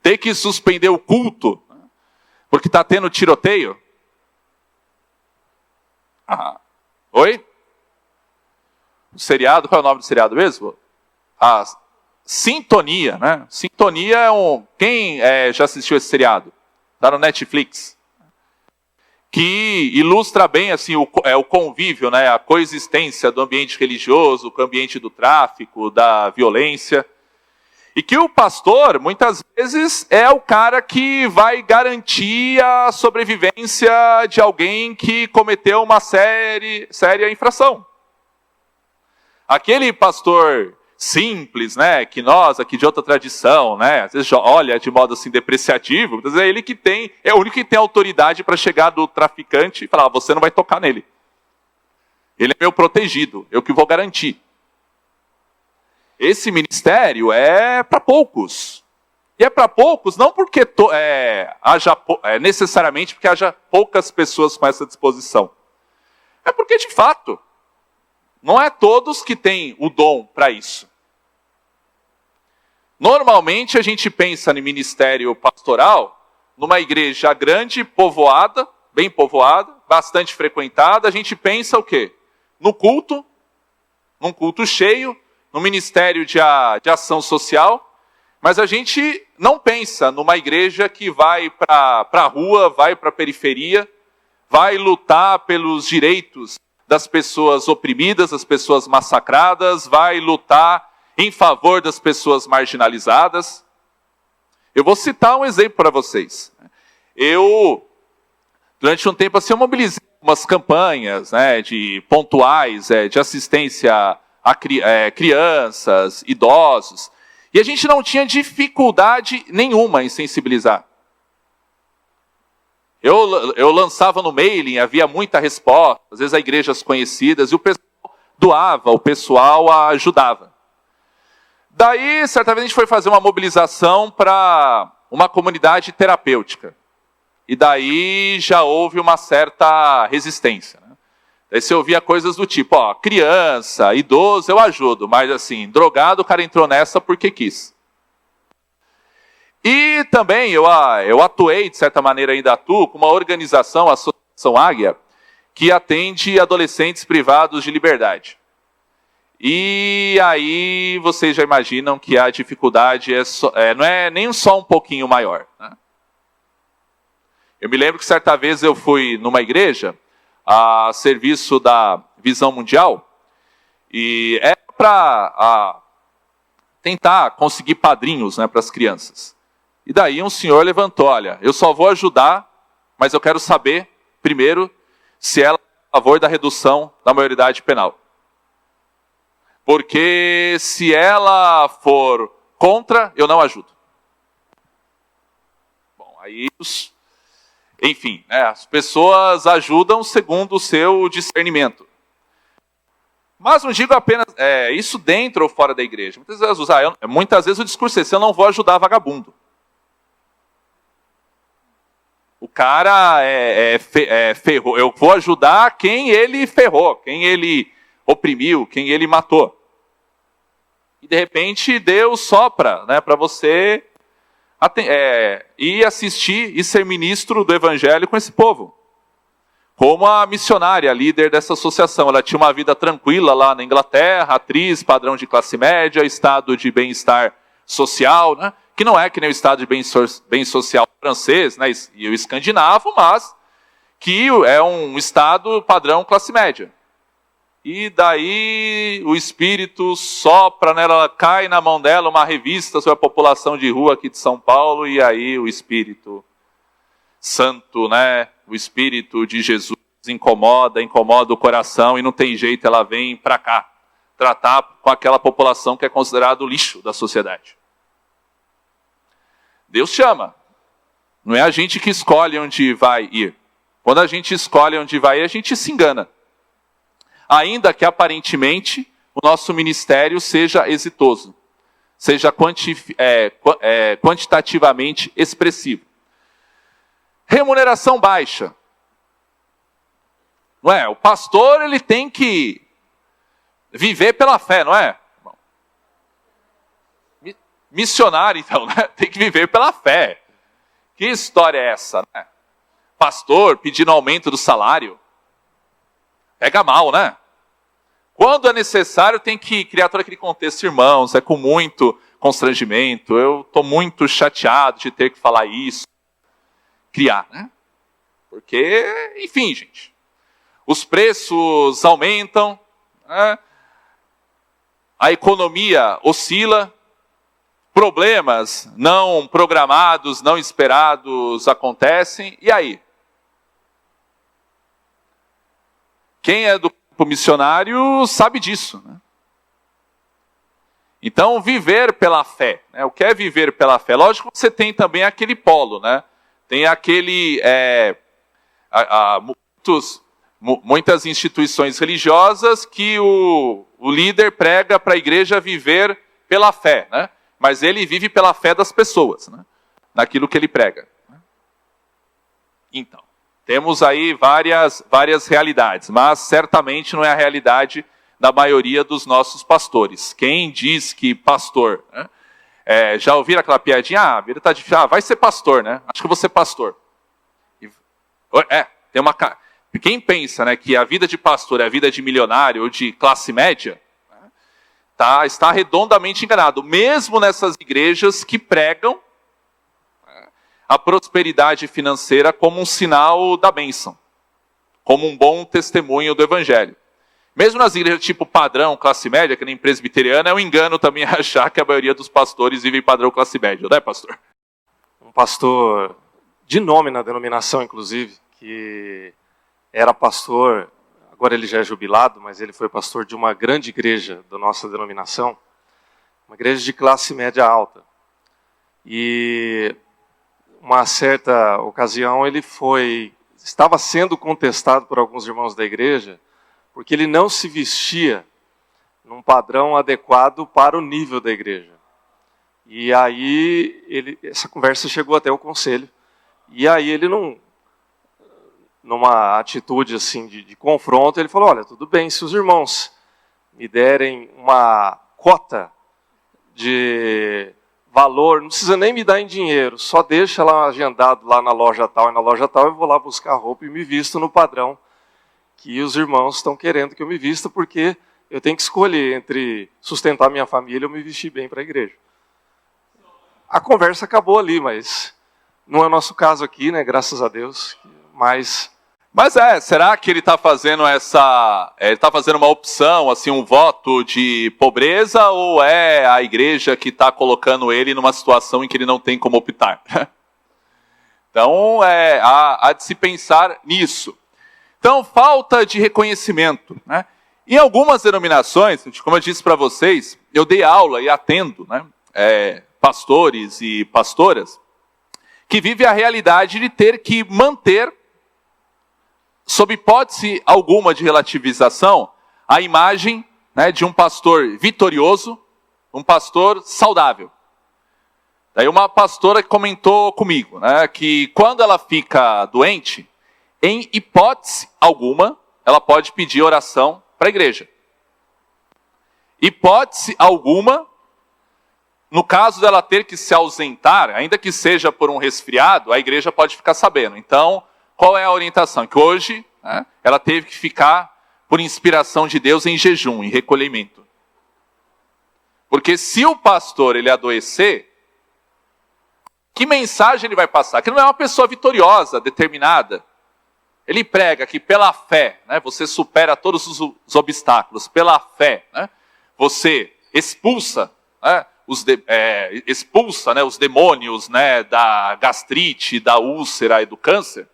Tem que suspender o culto porque está tendo tiroteio? Oi? O seriado, qual é o nome do seriado mesmo? Sintonia, né? Sintonia é Quem já assistiu esse seriado? Está no Netflix. Que ilustra bem assim, o convívio, né? A coexistência do ambiente religioso com o ambiente do tráfico, da violência. E que o pastor, muitas vezes, é o cara que vai garantir a sobrevivência de alguém que cometeu uma séria infração. Aquele pastor simples, né, que nós aqui de outra tradição, né, às vezes olha de modo assim depreciativo, muitas vezes é ele que é o único que tem autoridade para chegar do traficante e falar, você não vai tocar nele. Ele é meu protegido, eu que vou garantir. Esse ministério é para poucos. E é para poucos não porque necessariamente porque haja poucas pessoas com essa disposição. É porque, de fato, não é todos que têm o dom para isso. Normalmente a gente pensa no ministério pastoral, numa igreja grande, povoada, bem povoada, bastante frequentada, a gente pensa o quê? No culto, num culto cheio, no ministério de ação social, mas a gente não pensa numa igreja que vai para a rua, vai para a periferia, vai lutar pelos direitos das pessoas oprimidas, das pessoas massacradas, vai lutar em favor das pessoas marginalizadas. Eu vou citar um exemplo para vocês. Durante um tempo assim, eu mobilizei umas campanhas, né, pontuais de assistência a crianças, idosos, e a gente não tinha dificuldade nenhuma em sensibilizar. Eu lançava no mailing, havia muita resposta, às vezes a igrejas conhecidas, e o pessoal doava, o pessoal ajudava. Daí, certa vez, a gente foi fazer uma mobilização para uma comunidade terapêutica. E daí já houve uma certa resistência. Né? Daí você ouvia coisas do tipo, criança, idoso, eu ajudo, mas assim, drogado, o cara entrou nessa porque quis. E também eu atuei, de certa maneira ainda atuo, com uma organização, a Associação São Águia, que atende adolescentes privados de liberdade. E aí vocês já imaginam que a dificuldade não é nem só um pouquinho maior, né? Eu me lembro que certa vez eu fui numa igreja, a serviço da Visão Mundial, e é para tentar conseguir padrinhos, né, para as crianças. E daí um senhor levantou, olha, eu só vou ajudar, mas eu quero saber, primeiro, se ela é a favor da redução da maioridade penal. Porque se ela for contra, eu não ajudo. Bom, aí, enfim, né, as pessoas ajudam segundo o seu discernimento. Mas não digo apenas isso dentro ou fora da igreja. Muitas vezes o discurso é esse, eu não vou ajudar vagabundo. O cara ferrou. Eu vou ajudar quem ele ferrou, quem ele oprimiu, quem ele matou. E de repente Deus sopra, né, para você ir assistir e ser ministro do evangelho com esse povo. Como a missionária, líder dessa associação. Ela tinha uma vida tranquila lá na Inglaterra, atriz, padrão de classe média, estado de bem-estar social, né? Que não é que nem o estado de bem social francês, né, e o escandinavo, mas que é um estado padrão classe média. E daí o Espírito sopra nela, cai na mão dela uma revista sobre a população de rua aqui de São Paulo, e aí o Espírito Santo, né, o Espírito de Jesus incomoda o coração, e não tem jeito, ela vem para cá tratar com aquela população que é considerado o lixo da sociedade. Deus chama. Não é a gente que escolhe onde vai ir. Quando a gente escolhe onde vai ir, a gente se engana. Ainda que aparentemente o nosso ministério seja exitoso, seja quantitativamente expressivo. Remuneração baixa. Não é? O pastor, ele tem que viver pela fé, não é? Missionário, então, né? Tem que viver pela fé. Que história é essa, né? Pastor pedindo aumento do salário. Pega mal, né? Quando é necessário, tem que criar todo aquele contexto, irmãos, é com muito constrangimento, eu estou muito chateado de ter que falar isso. Criar, né? Porque, enfim, gente, os preços aumentam, né? A economia oscila, problemas não programados, não esperados acontecem, e aí? Quem é do grupo missionário sabe disso, né? Então, viver pela fé, né? O que é viver pela fé? Lógico que você tem também aquele polo, né? Tem aquele... muitas instituições religiosas que o líder prega para a igreja viver pela fé, né? Mas ele vive pela fé das pessoas, né? Naquilo que ele prega. Então, temos aí várias realidades, mas certamente não é a realidade da maioria dos nossos pastores. Quem diz que pastor... né? Já ouviram aquela piadinha? Ah, a vida está difícil. Vai ser pastor, né? Acho que eu vou ser pastor. Tem uma... Quem pensa, né, que a vida de pastor é a vida de milionário ou de classe média, né, está redondamente enganado. Mesmo nessas igrejas que pregam a prosperidade financeira como um sinal da bênção, como um bom testemunho do evangelho. Mesmo nas igrejas tipo padrão, classe média, que nem presbiteriana, é um engano também achar que a maioria dos pastores vivem padrão classe média, não é, pastor? Um pastor de nome na denominação, inclusive, que era pastor, agora ele já é jubilado, mas ele foi pastor de uma grande igreja da nossa denominação, uma igreja de classe média alta. E uma certa ocasião ele estava sendo contestado por alguns irmãos da igreja, porque ele não se vestia num padrão adequado para o nível da igreja. E aí essa conversa chegou até o conselho. E aí ele, numa atitude assim de confronto, ele falou: olha, tudo bem, se os irmãos me derem uma cota de valor, não precisa nem me dar em dinheiro, só deixa lá agendado lá na loja tal e na loja tal, eu vou lá buscar roupa e me visto no padrão que os irmãos estão querendo que eu me vista, porque eu tenho que escolher entre sustentar minha família ou me vestir bem para a igreja. A conversa acabou ali, mas não é o nosso caso aqui, né? Graças a Deus. Mas será que ele está fazendo ele está fazendo uma opção, assim, um voto de pobreza, ou é a igreja que está colocando ele numa situação em que ele não tem como optar? Então, há de se pensar nisso. Então, falta de reconhecimento, né? Em algumas denominações, como eu disse para vocês, eu dei aula e atendo, né, pastores e pastoras que vivem a realidade de ter que manter, sob hipótese alguma de relativização, a imagem, né, de um pastor vitorioso, um pastor saudável. Daí uma pastora comentou comigo, né, que quando ela fica doente, em hipótese alguma, ela pode pedir oração para a igreja. Hipótese alguma, no caso dela ter que se ausentar, ainda que seja por um resfriado, a igreja pode ficar sabendo. Então, qual é a orientação? Que hoje, né, ela teve que ficar, por inspiração de Deus, em jejum, em recolhimento. Porque se o pastor ele adoecer, que mensagem ele vai passar? Que não é uma pessoa vitoriosa, determinada. Ele prega que pela fé, né, você supera todos os obstáculos. Pela fé, né, você expulsa, né, os demônios, né, da gastrite, da úlcera e do câncer.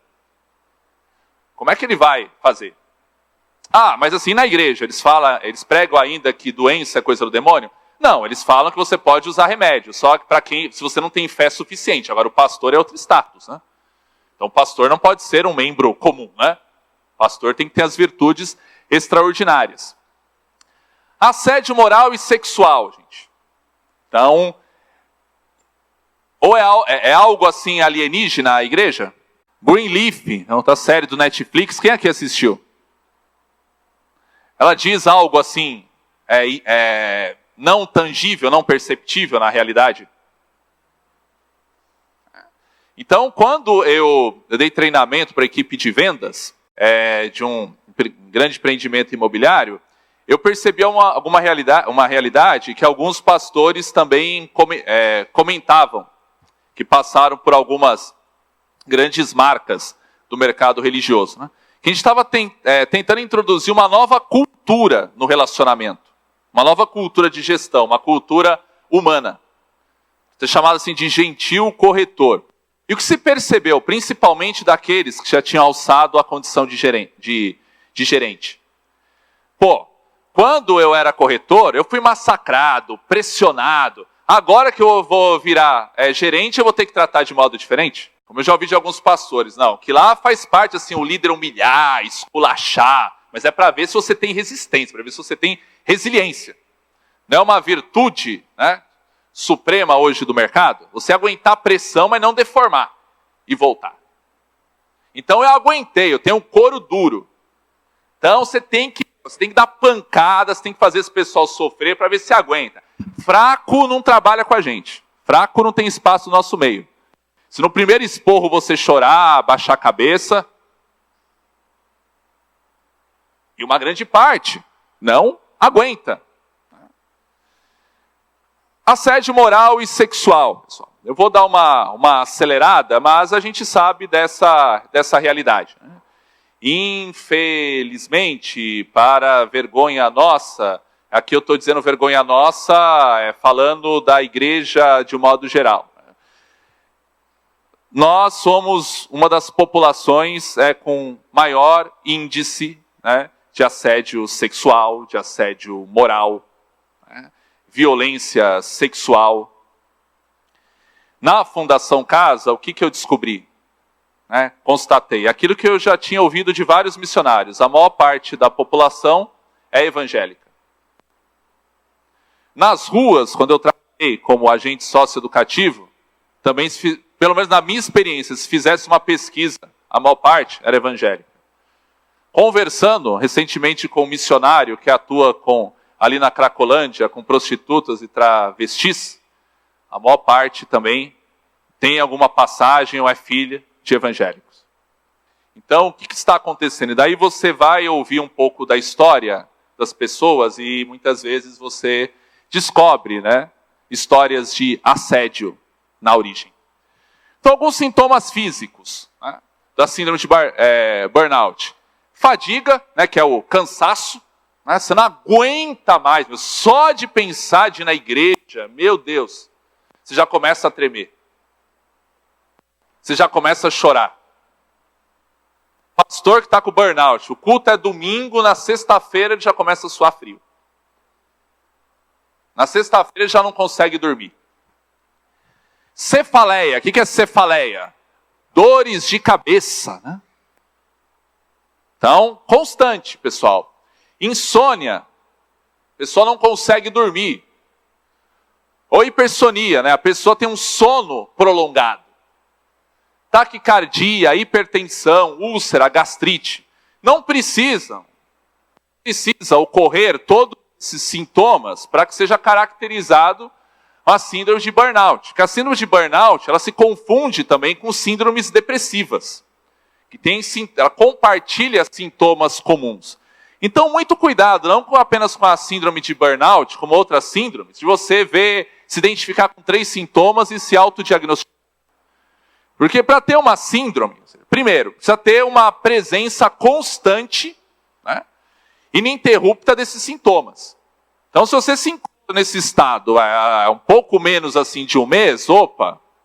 Como é que ele vai fazer? Mas assim, na igreja, eles pregam ainda que doença é coisa do demônio? Não, eles falam que você pode usar remédio, só que se você não tem fé suficiente. Agora, o pastor é outro status, né? Então, o pastor não pode ser um membro comum, né? O pastor tem que ter as virtudes extraordinárias. Assédio moral e sexual, gente. Então, ou é algo assim alienígena à igreja? Greenleaf, outra série do Netflix, quem aqui assistiu? Ela diz algo assim, não tangível, não perceptível na realidade. Então, quando eu dei treinamento para a equipe de vendas de um grande empreendimento imobiliário, eu percebi uma realidade que alguns pastores também comentavam, que passaram por algumas grandes marcas do mercado religioso, né? Que a gente estava tentando introduzir uma nova cultura no relacionamento, uma nova cultura de gestão, uma cultura humana, chamada assim de gentil corretor. E o que se percebeu, principalmente daqueles que já tinham alçado a condição de gerente? Quando eu era corretor, eu fui massacrado, pressionado. Agora que eu vou virar gerente, eu vou ter que tratar de modo diferente? Como eu já ouvi de alguns pastores, não, que lá faz parte assim, o líder humilhar, esculachar, mas é para ver se você tem resistência, para ver se você tem resiliência. Não é uma virtude, né, suprema hoje do mercado? Você aguentar a pressão, mas não deformar e voltar. Então eu aguentei, eu tenho um couro duro. Então você tem que dar pancada, você tem que fazer esse pessoal sofrer para ver se aguenta. Fraco não trabalha com a gente. Fraco não tem espaço no nosso meio. Se no primeiro esporro você chorar, baixar a cabeça, e uma grande parte não aguenta. Assédio moral e sexual, pessoal. Eu vou dar uma acelerada, mas a gente sabe dessa realidade. Infelizmente, para vergonha nossa, aqui eu estou dizendo vergonha nossa, falando da igreja de um modo geral. Nós somos uma das populações com maior índice, né, de assédio sexual, de assédio moral, né, violência sexual. Na Fundação Casa, o que eu descobri? Constatei aquilo que eu já tinha ouvido de vários missionários. A maior parte da população é evangélica. Nas ruas, quando eu trabalhei como agente socioeducativo, também, pelo menos na minha experiência, se fizesse uma pesquisa, a maior parte era evangélica. Conversando recentemente com um missionário que atua ali na Cracolândia, com prostitutas e travestis, a maior parte também tem alguma passagem ou é filha de evangélicos. Então, o que está acontecendo? E daí você vai ouvir um pouco da história das pessoas e muitas vezes você descobre, né, histórias de assédio na origem. Então, alguns sintomas físicos, né, da síndrome de burnout. Fadiga, né, que é o cansaço. Né, você não aguenta mais, só de pensar de ir na igreja, meu Deus, você já começa a tremer. Você já começa a chorar. Pastor que está com burnout, o culto é domingo, na sexta-feira ele já começa a suar frio. Na sexta-feira ele já não consegue dormir. Cefaleia, o que é cefaleia? Dores de cabeça, né? Então, constante, pessoal. Insônia, a pessoa não consegue dormir. Ou hipersonia, né? A pessoa tem um sono prolongado. Taquicardia, hipertensão, úlcera, gastrite. Não precisa ocorrer todos esses sintomas para que seja caracterizado a síndrome de burnout. Porque a síndrome de burnout, ela se confunde também com síndromes depressivas. Ela compartilha sintomas comuns. Então, muito cuidado, não apenas com a síndrome de burnout, como outras síndromes, de você se identificar com 3 sintomas e se autodiagnosticar. Porque para ter uma síndrome, primeiro, precisa ter uma presença constante, né, ininterrupta desses sintomas. Então, se você se encontra nesse estado um pouco menos assim de um mês,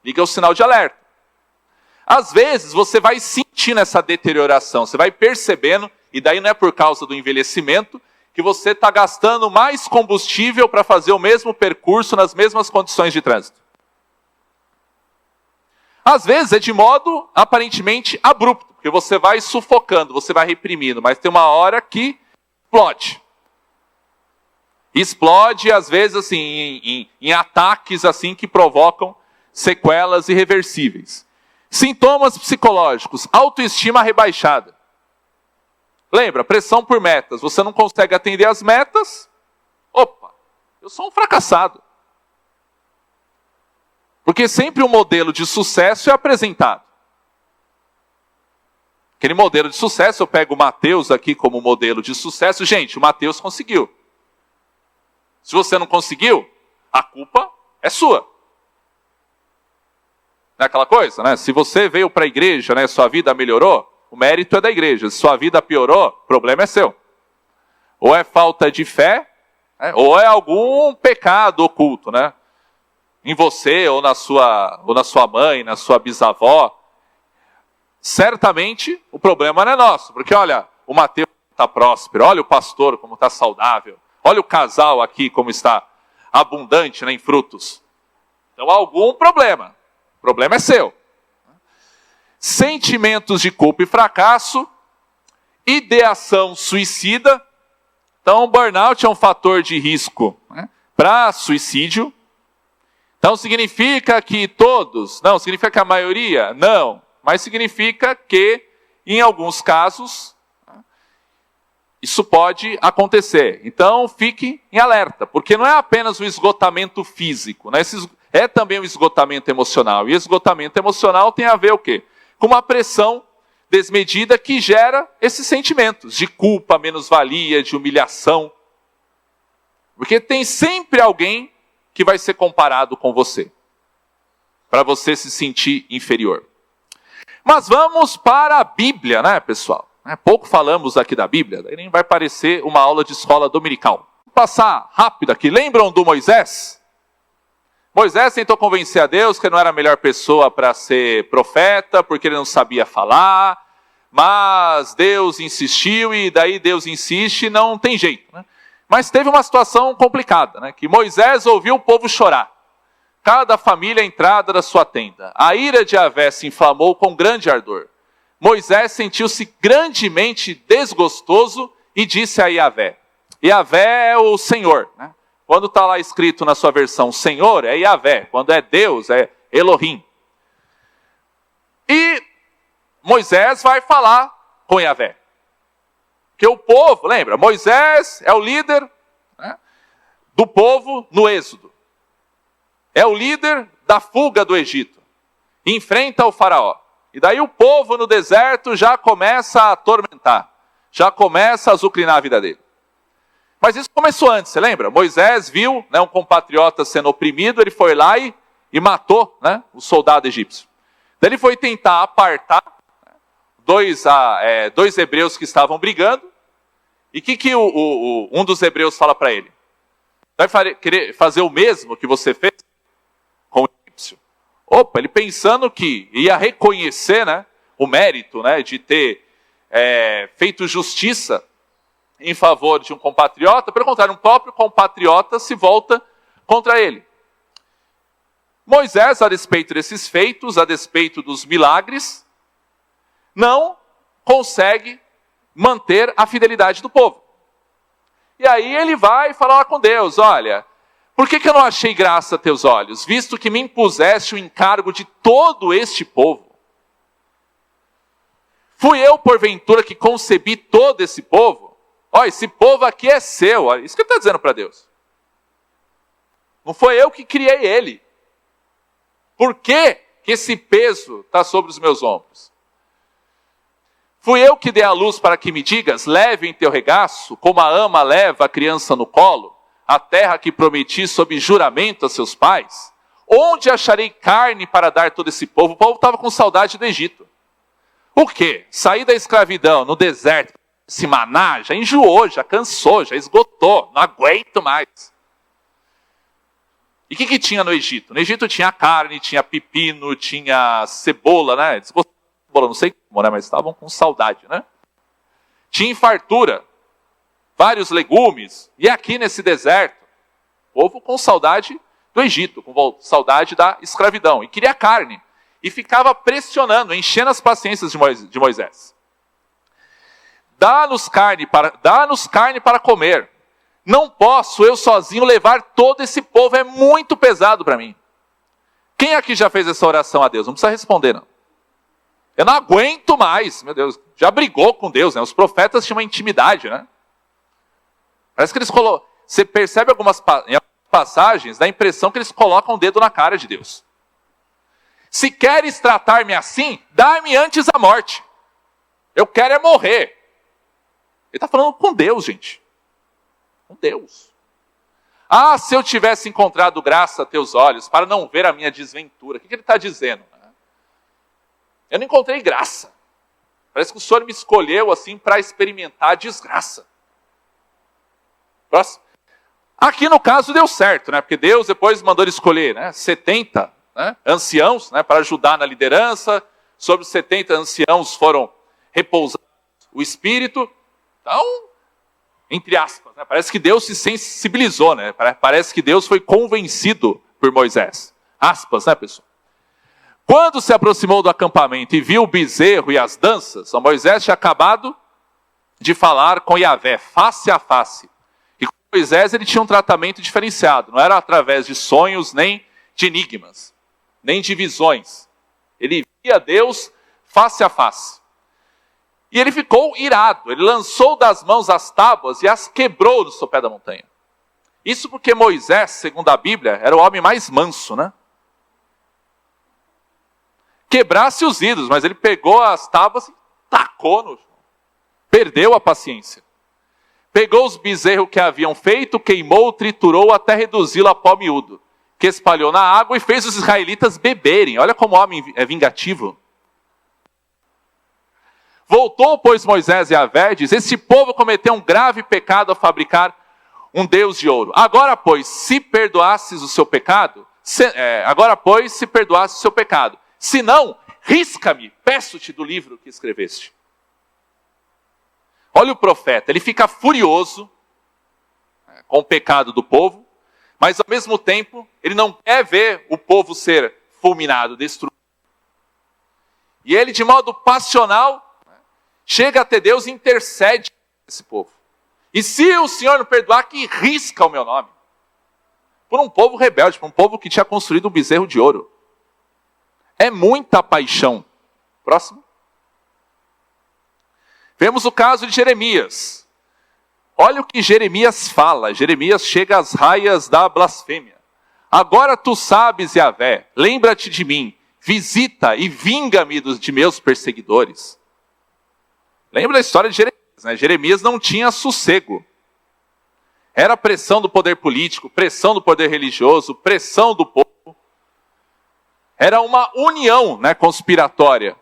liga o sinal de alerta. Às vezes, você vai sentindo essa deterioração, você vai percebendo, e daí não é por causa do envelhecimento, que você está gastando mais combustível para fazer o mesmo percurso nas mesmas condições de trânsito. Às vezes é de modo aparentemente abrupto, porque você vai sufocando, você vai reprimindo, mas tem uma hora que explode. Explode, às vezes, assim, em ataques assim que provocam sequelas irreversíveis. Sintomas psicológicos, autoestima rebaixada. Lembra, pressão por metas. Você não consegue atender as metas, eu sou um fracassado. Porque sempre o modelo de sucesso é apresentado. Aquele modelo de sucesso, eu pego o Mateus aqui como modelo de sucesso. Gente, o Mateus conseguiu. Se você não conseguiu, a culpa é sua. Não é aquela coisa, né? Se você veio para a igreja, né, sua vida melhorou, o mérito é da igreja. Se sua vida piorou, o problema é seu. Ou é falta de fé, né, ou é algum pecado oculto, né? Em você, ou na sua mãe, na sua bisavó. Certamente, o problema não é nosso. Porque, olha, o Mateus está próspero, olha o pastor como está saudável, olha o casal aqui como está abundante, né, em frutos. Então, há algum problema. O problema é seu. Sentimentos de culpa e fracasso, ideação suicida. Então, o burnout é um fator de risco, né, para suicídio. Então, significa que todos? Não. Significa que a maioria? Não. Mas significa que, em alguns casos, isso pode acontecer. Então, fique em alerta, porque não é apenas o esgotamento físico, né? É também o esgotamento emocional. E esgotamento emocional tem a ver o quê? Com uma pressão desmedida que gera esses sentimentos de culpa, menos-valia, de humilhação. Porque tem sempre alguém que vai ser comparado com você, para você se sentir inferior. Mas vamos para a Bíblia, né, pessoal? Pouco falamos aqui da Bíblia, daí nem vai parecer uma aula de escola dominical. Vou passar rápido aqui. Lembram do Moisés? Moisés tentou convencer a Deus que ele não era a melhor pessoa para ser profeta, porque ele não sabia falar, mas Deus insistiu, e daí Deus insiste e não tem jeito, né? Mas teve uma situação complicada, né? Que Moisés ouviu o povo chorar. Cada família à entrada da sua tenda. A ira de Yahvé se inflamou com grande ardor. Moisés sentiu-se grandemente desgostoso e disse a Yahvé. Yahvé é o Senhor, né? Quando está lá escrito na sua versão Senhor, é Yahvé. Quando é Deus, é Elohim. E Moisés vai falar com Yahvé. Porque o povo, lembra, Moisés é o líder, né, do povo no Êxodo. é o líder da fuga do Egito. Enfrenta o faraó. E daí o povo no deserto já começa a atormentar. Já começa a azucrinar a vida dele. Mas isso começou antes, você lembra? Moisés viu, né, um compatriota sendo oprimido, ele foi lá e matou, né, o soldado egípcio. Daí ele foi tentar apartar dois hebreus que estavam brigando. E o que um dos hebreus fala para ele? Vai querer fazer o mesmo que você fez com o egípcio? Opa, ele pensando que ia reconhecer, né, o mérito, né, de ter feito justiça em favor de um compatriota. Pelo contrário, um próprio compatriota se volta contra ele. Moisés, a despeito desses feitos, a despeito dos milagres, não consegue manter a fidelidade do povo. E aí ele vai falar com Deus: olha, por que eu não achei graça a teus olhos, visto que me impuseste o encargo de todo este povo? Fui eu, porventura, que concebi todo esse povo? Olha, esse povo aqui é seu. Olha, isso que ele está dizendo para Deus. Não foi eu que criei ele. Por que esse peso está sobre os meus ombros? Fui eu que dei a luz para que me digas: leve em teu regaço, como a ama leva a criança no colo, a terra que prometi sob juramento a seus pais? Onde acharei carne para dar todo esse povo? O povo estava com saudade do Egito. O quê? Sair da escravidão no deserto, esse maná, já enjoou, já cansou, já esgotou, não aguento mais. E o que tinha no Egito? No Egito tinha carne, tinha pepino, tinha cebola, né? Cebola, não sei como, né? Mas estavam com saudade, né? Tinha fartura, vários legumes. E aqui nesse deserto, o povo com saudade do Egito, com saudade da escravidão. E queria carne. E ficava pressionando, enchendo as paciências de Moisés. Dá-nos carne para comer. Não posso eu sozinho levar todo esse povo, é muito pesado para mim. Quem aqui já fez essa oração a Deus? Não precisa responder, não. Eu não aguento mais, meu Deus. Já brigou com Deus, né? Os profetas tinham uma intimidade, né? Parece que eles colocam... Você percebe em algumas passagens, dá a impressão que eles colocam o dedo na cara de Deus. Se queres tratar-me assim, dá-me antes a morte. Eu quero é morrer. Ele está falando com Deus, gente. Com Deus. Ah, se eu tivesse encontrado graça a teus olhos, para não ver a minha desventura. O que ele está dizendo? Eu não encontrei graça. Parece que o Senhor me escolheu assim para experimentar a desgraça. Próximo. Aqui no caso deu certo, né? Porque Deus depois mandou ele escolher, né, 70, né, anciãos, né, para ajudar na liderança. Sobre os 70 anciãos foram repousados o Espírito. Então, entre aspas, né, parece que Deus se sensibilizou, né? Parece que Deus foi convencido por Moisés. Aspas, né, pessoal? Quando se aproximou do acampamento e viu o bezerro e as danças, Moisés tinha acabado de falar com Yahvé, face a face. E com Moisés ele tinha um tratamento diferenciado. Não era através de sonhos, nem de enigmas, nem de visões. Ele via Deus face a face. E ele ficou irado. Ele lançou das mãos as tábuas e as quebrou no sopé da montanha. Isso porque Moisés, segundo a Bíblia, era o homem mais manso, né? Quebrasse os ídolos, mas ele pegou as tábuas e tacou no chão. Perdeu a paciência. Pegou os bezerros que haviam feito, queimou, triturou até reduzi-lo a pó miúdo, que espalhou na água e fez os israelitas beberem. Olha como o homem é vingativo. Voltou, pois, Moisés e Yahvé, diz: este povo cometeu um grave pecado ao fabricar um Deus de ouro. Agora, pois, se perdoasses o seu pecado, se não, risca-me, peço-te do livro que escreveste. Olha o profeta, ele fica furioso com o pecado do povo, mas ao mesmo tempo, ele não quer ver o povo ser fulminado, destruído. E ele, de modo passional, chega até Deus e intercede por esse povo. E se o Senhor não perdoar, que risca o meu nome. Por um povo rebelde, por um povo que tinha construído um bezerro de ouro. É muita paixão. Próximo. Vemos o caso de Jeremias. Olha o que Jeremias fala. Jeremias chega às raias da blasfêmia. Agora tu sabes, Yahvé, lembra-te de mim, visita e vinga-me de meus perseguidores. Lembra da história de Jeremias, né? Jeremias não tinha sossego. Era pressão do poder político, pressão do poder religioso, pressão do povo. Era uma união, né, conspiratória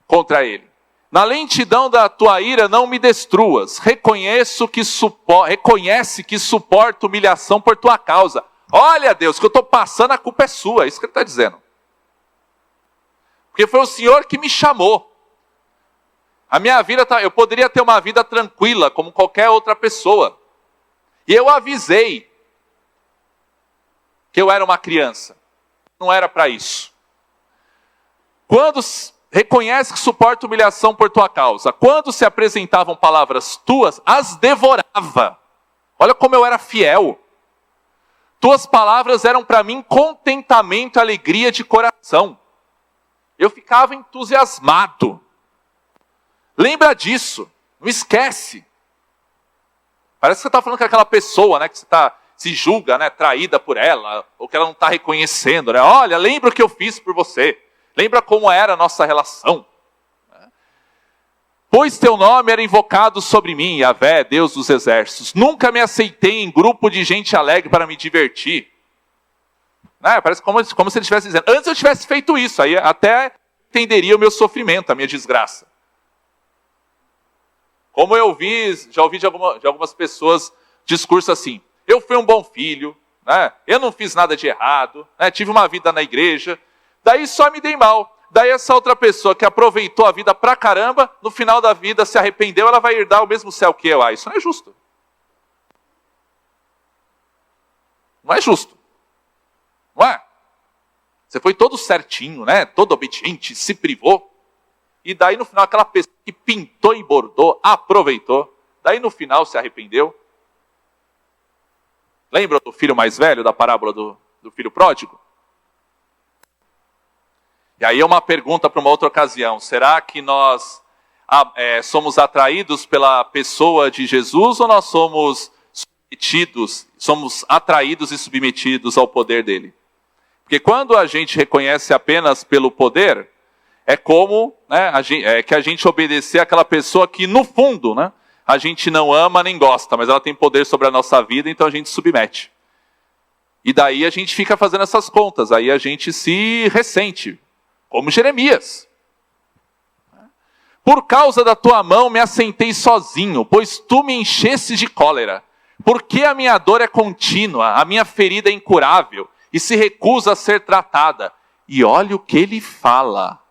contra ele. Na lentidão da tua ira não me destruas. Reconhece que suporto humilhação por tua causa. Olha, Deus, o que eu estou passando, a culpa é sua. É isso que ele está dizendo. Porque foi o Senhor que me chamou. A minha vida, eu poderia ter uma vida tranquila, como qualquer outra pessoa. E eu avisei que eu era uma criança. Não era para isso. Quando reconhece que suporta humilhação por tua causa, quando se apresentavam palavras tuas, as devorava. Olha como eu era fiel. Tuas palavras eram para mim contentamento e alegria de coração. Eu ficava entusiasmado. Lembra disso. Não esquece. Parece que você está falando com aquela pessoa, né, que você se julga, né, traída por ela, ou que ela não está reconhecendo. Né? Olha, lembra o que eu fiz por você. Lembra como era a nossa relação. Pois teu nome era invocado sobre mim, Yahvé, Deus dos exércitos. Nunca me aceitei em grupo de gente alegre para me divertir. Né? Parece como se ele estivesse dizendo, antes eu tivesse feito isso, aí até entenderia o meu sofrimento, a minha desgraça. Como já ouvi de algumas pessoas discurso assim, eu fui um bom filho, né? Eu não fiz nada de errado, né? Tive uma vida na igreja, daí só me dei mal. Daí essa outra pessoa que aproveitou a vida pra caramba, no final da vida se arrependeu, ela vai herdar o mesmo céu que eu. Ah, isso não é justo. Não é justo. Não é? Você foi todo certinho, né? Todo obediente, se privou. E daí no final aquela pessoa que pintou e bordou, aproveitou. Daí no final se arrependeu. Lembra do filho mais velho, da parábola do filho pródigo? E aí é uma pergunta para uma outra ocasião. Será que nós somos atraídos pela pessoa de Jesus ou nós somos atraídos e submetidos ao poder dele? Porque quando a gente reconhece apenas pelo poder, é como, né, que a gente obedecer àquela pessoa que no fundo, né, a gente não ama nem gosta, mas ela tem poder sobre a nossa vida, então a gente submete. E daí a gente fica fazendo essas contas, aí a gente se ressente. Como Jeremias. Por causa da tua mão me assentei sozinho, pois tu me encheste de cólera. Porque a minha dor é contínua, a minha ferida é incurável, e se recusa a ser tratada. E olha o que ele fala.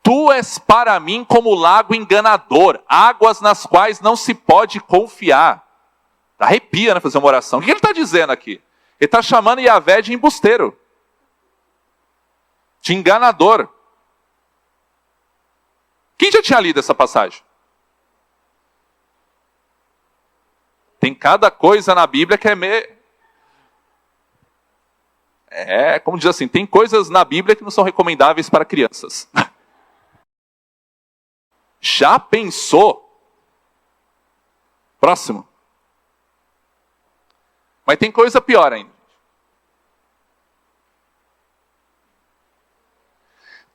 Tu és para mim como lago enganador, águas nas quais não se pode confiar. Arrepia, né, fazer uma oração. O que ele está dizendo aqui? Ele está chamando Yahvé de embusteiro. De enganador. Quem já tinha lido essa passagem? Tem cada coisa na Bíblia que como diz assim, tem coisas na Bíblia que não são recomendáveis para crianças. Já pensou? Próximo. Mas tem coisa pior ainda.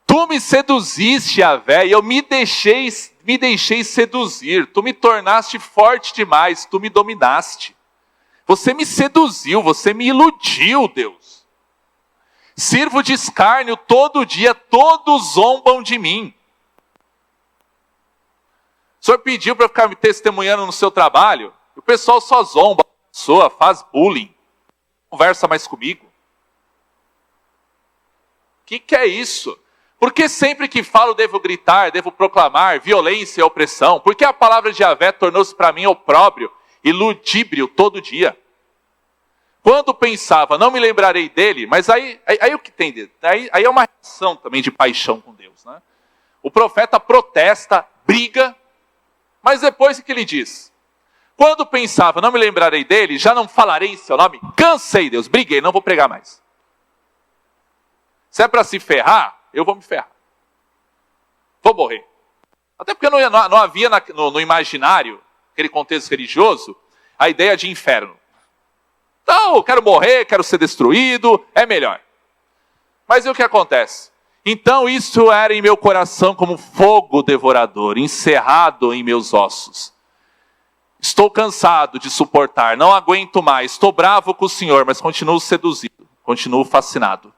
Tu me seduziste, Yahvé, e eu me deixei seduzir. Tu me tornaste forte demais, tu me dominaste. Você me seduziu, você me iludiu, Deus. Sirvo de escárnio todo dia, todos zombam de mim. O senhor pediu para eu ficar me testemunhando no seu trabalho, e o pessoal só zomba, faz bullying, não conversa mais comigo. O que é isso? Porque sempre que falo devo gritar, devo proclamar violência e opressão? Porque a palavra de Yahvé tornou-se para mim opróbrio e ludíbrio todo dia. Quando pensava, não me lembrarei dele, mas aí o que tem? Aí é uma reação também de paixão com Deus. Né? O profeta protesta, briga, mas depois o que ele diz? Quando pensava, não me lembrarei dele, já não falarei em seu nome, cansei, Deus, briguei, não vou pregar mais. Se é para se ferrar, eu vou me ferrar. Vou morrer. Até porque não havia no imaginário, aquele contexto religioso, a ideia de inferno. Então, eu quero morrer, quero ser destruído, é melhor. Mas e o que acontece? Então isso era em meu coração como fogo devorador, encerrado em meus ossos. Estou cansado de suportar, não aguento mais, estou bravo com o Senhor, mas continuo seduzido, continuo fascinado.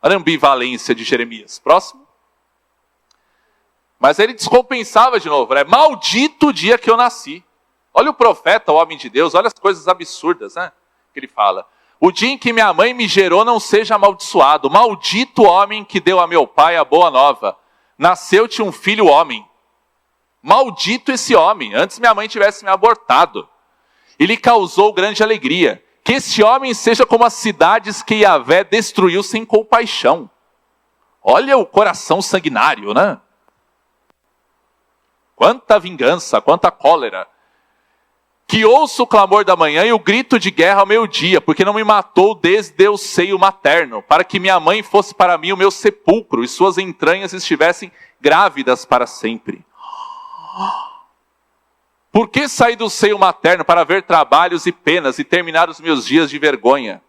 Olha a ambivalência de Jeremias. Próximo. Mas ele descompensava de novo, né? Maldito o dia que eu nasci. Olha o profeta, o homem de Deus, olha as coisas absurdas, né? Que ele fala. O dia em que minha mãe me gerou não seja amaldiçoado. Maldito o homem que deu a meu pai a boa nova. Nasceu-te um filho homem. Maldito esse homem, antes minha mãe tivesse me abortado. E lhe causou grande alegria. Que esse homem seja como as cidades que Yahvé destruiu sem compaixão. Olha o coração sanguinário, né? Quanta vingança, quanta cólera. Que ouço o clamor da manhã e o grito de guerra ao meio-dia, porque não me matou desde o seio materno, para que minha mãe fosse para mim o meu sepulcro e suas entranhas estivessem grávidas para sempre. Por que saí do seio materno para ver trabalhos e penas e terminar os meus dias de vergonha?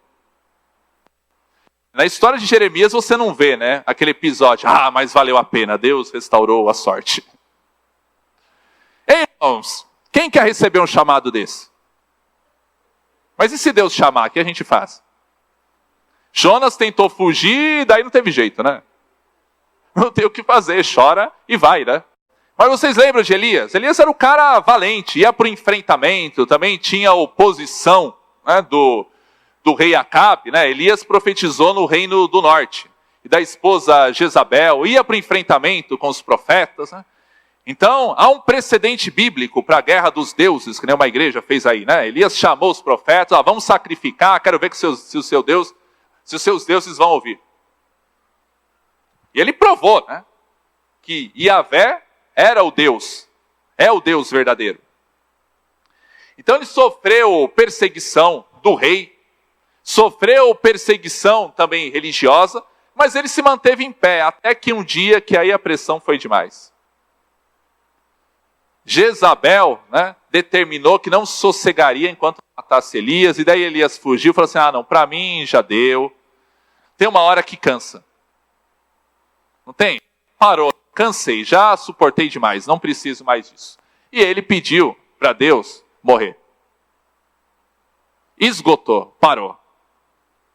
Na história de Jeremias você não vê, né? Aquele episódio, mas valeu a pena, Deus restaurou a sorte. Ei, irmãos, quem quer receber um chamado desse? Mas e se Deus chamar, o que a gente faz? Jonas tentou fugir, daí não teve jeito, né? Não tem o que fazer, chora e vai, né? Mas vocês lembram de Elias? Elias era o cara valente, ia para o enfrentamento, também tinha oposição, né, do rei Acabe, né? Elias profetizou no reino do norte, e da esposa Jezabel, ia para o enfrentamento com os profetas, né? Então, há um precedente bíblico para a guerra dos deuses, que nem uma igreja fez aí, né? Elias chamou os profetas, vamos sacrificar, quero ver se os seus deuses vão ouvir. E ele provou, né? Que Yahvé era o Deus, é o Deus verdadeiro. Então ele sofreu perseguição do rei, sofreu perseguição também religiosa, mas ele se manteve em pé, até que um dia que aí a pressão foi demais. Jezabel, né, determinou que não sossegaria enquanto matasse Elias, e daí Elias fugiu e falou assim, não, para mim já deu. Tem uma hora que cansa. Não tem? Parou, cansei, já suportei demais, não preciso mais disso. E ele pediu para Deus morrer. Esgotou, parou.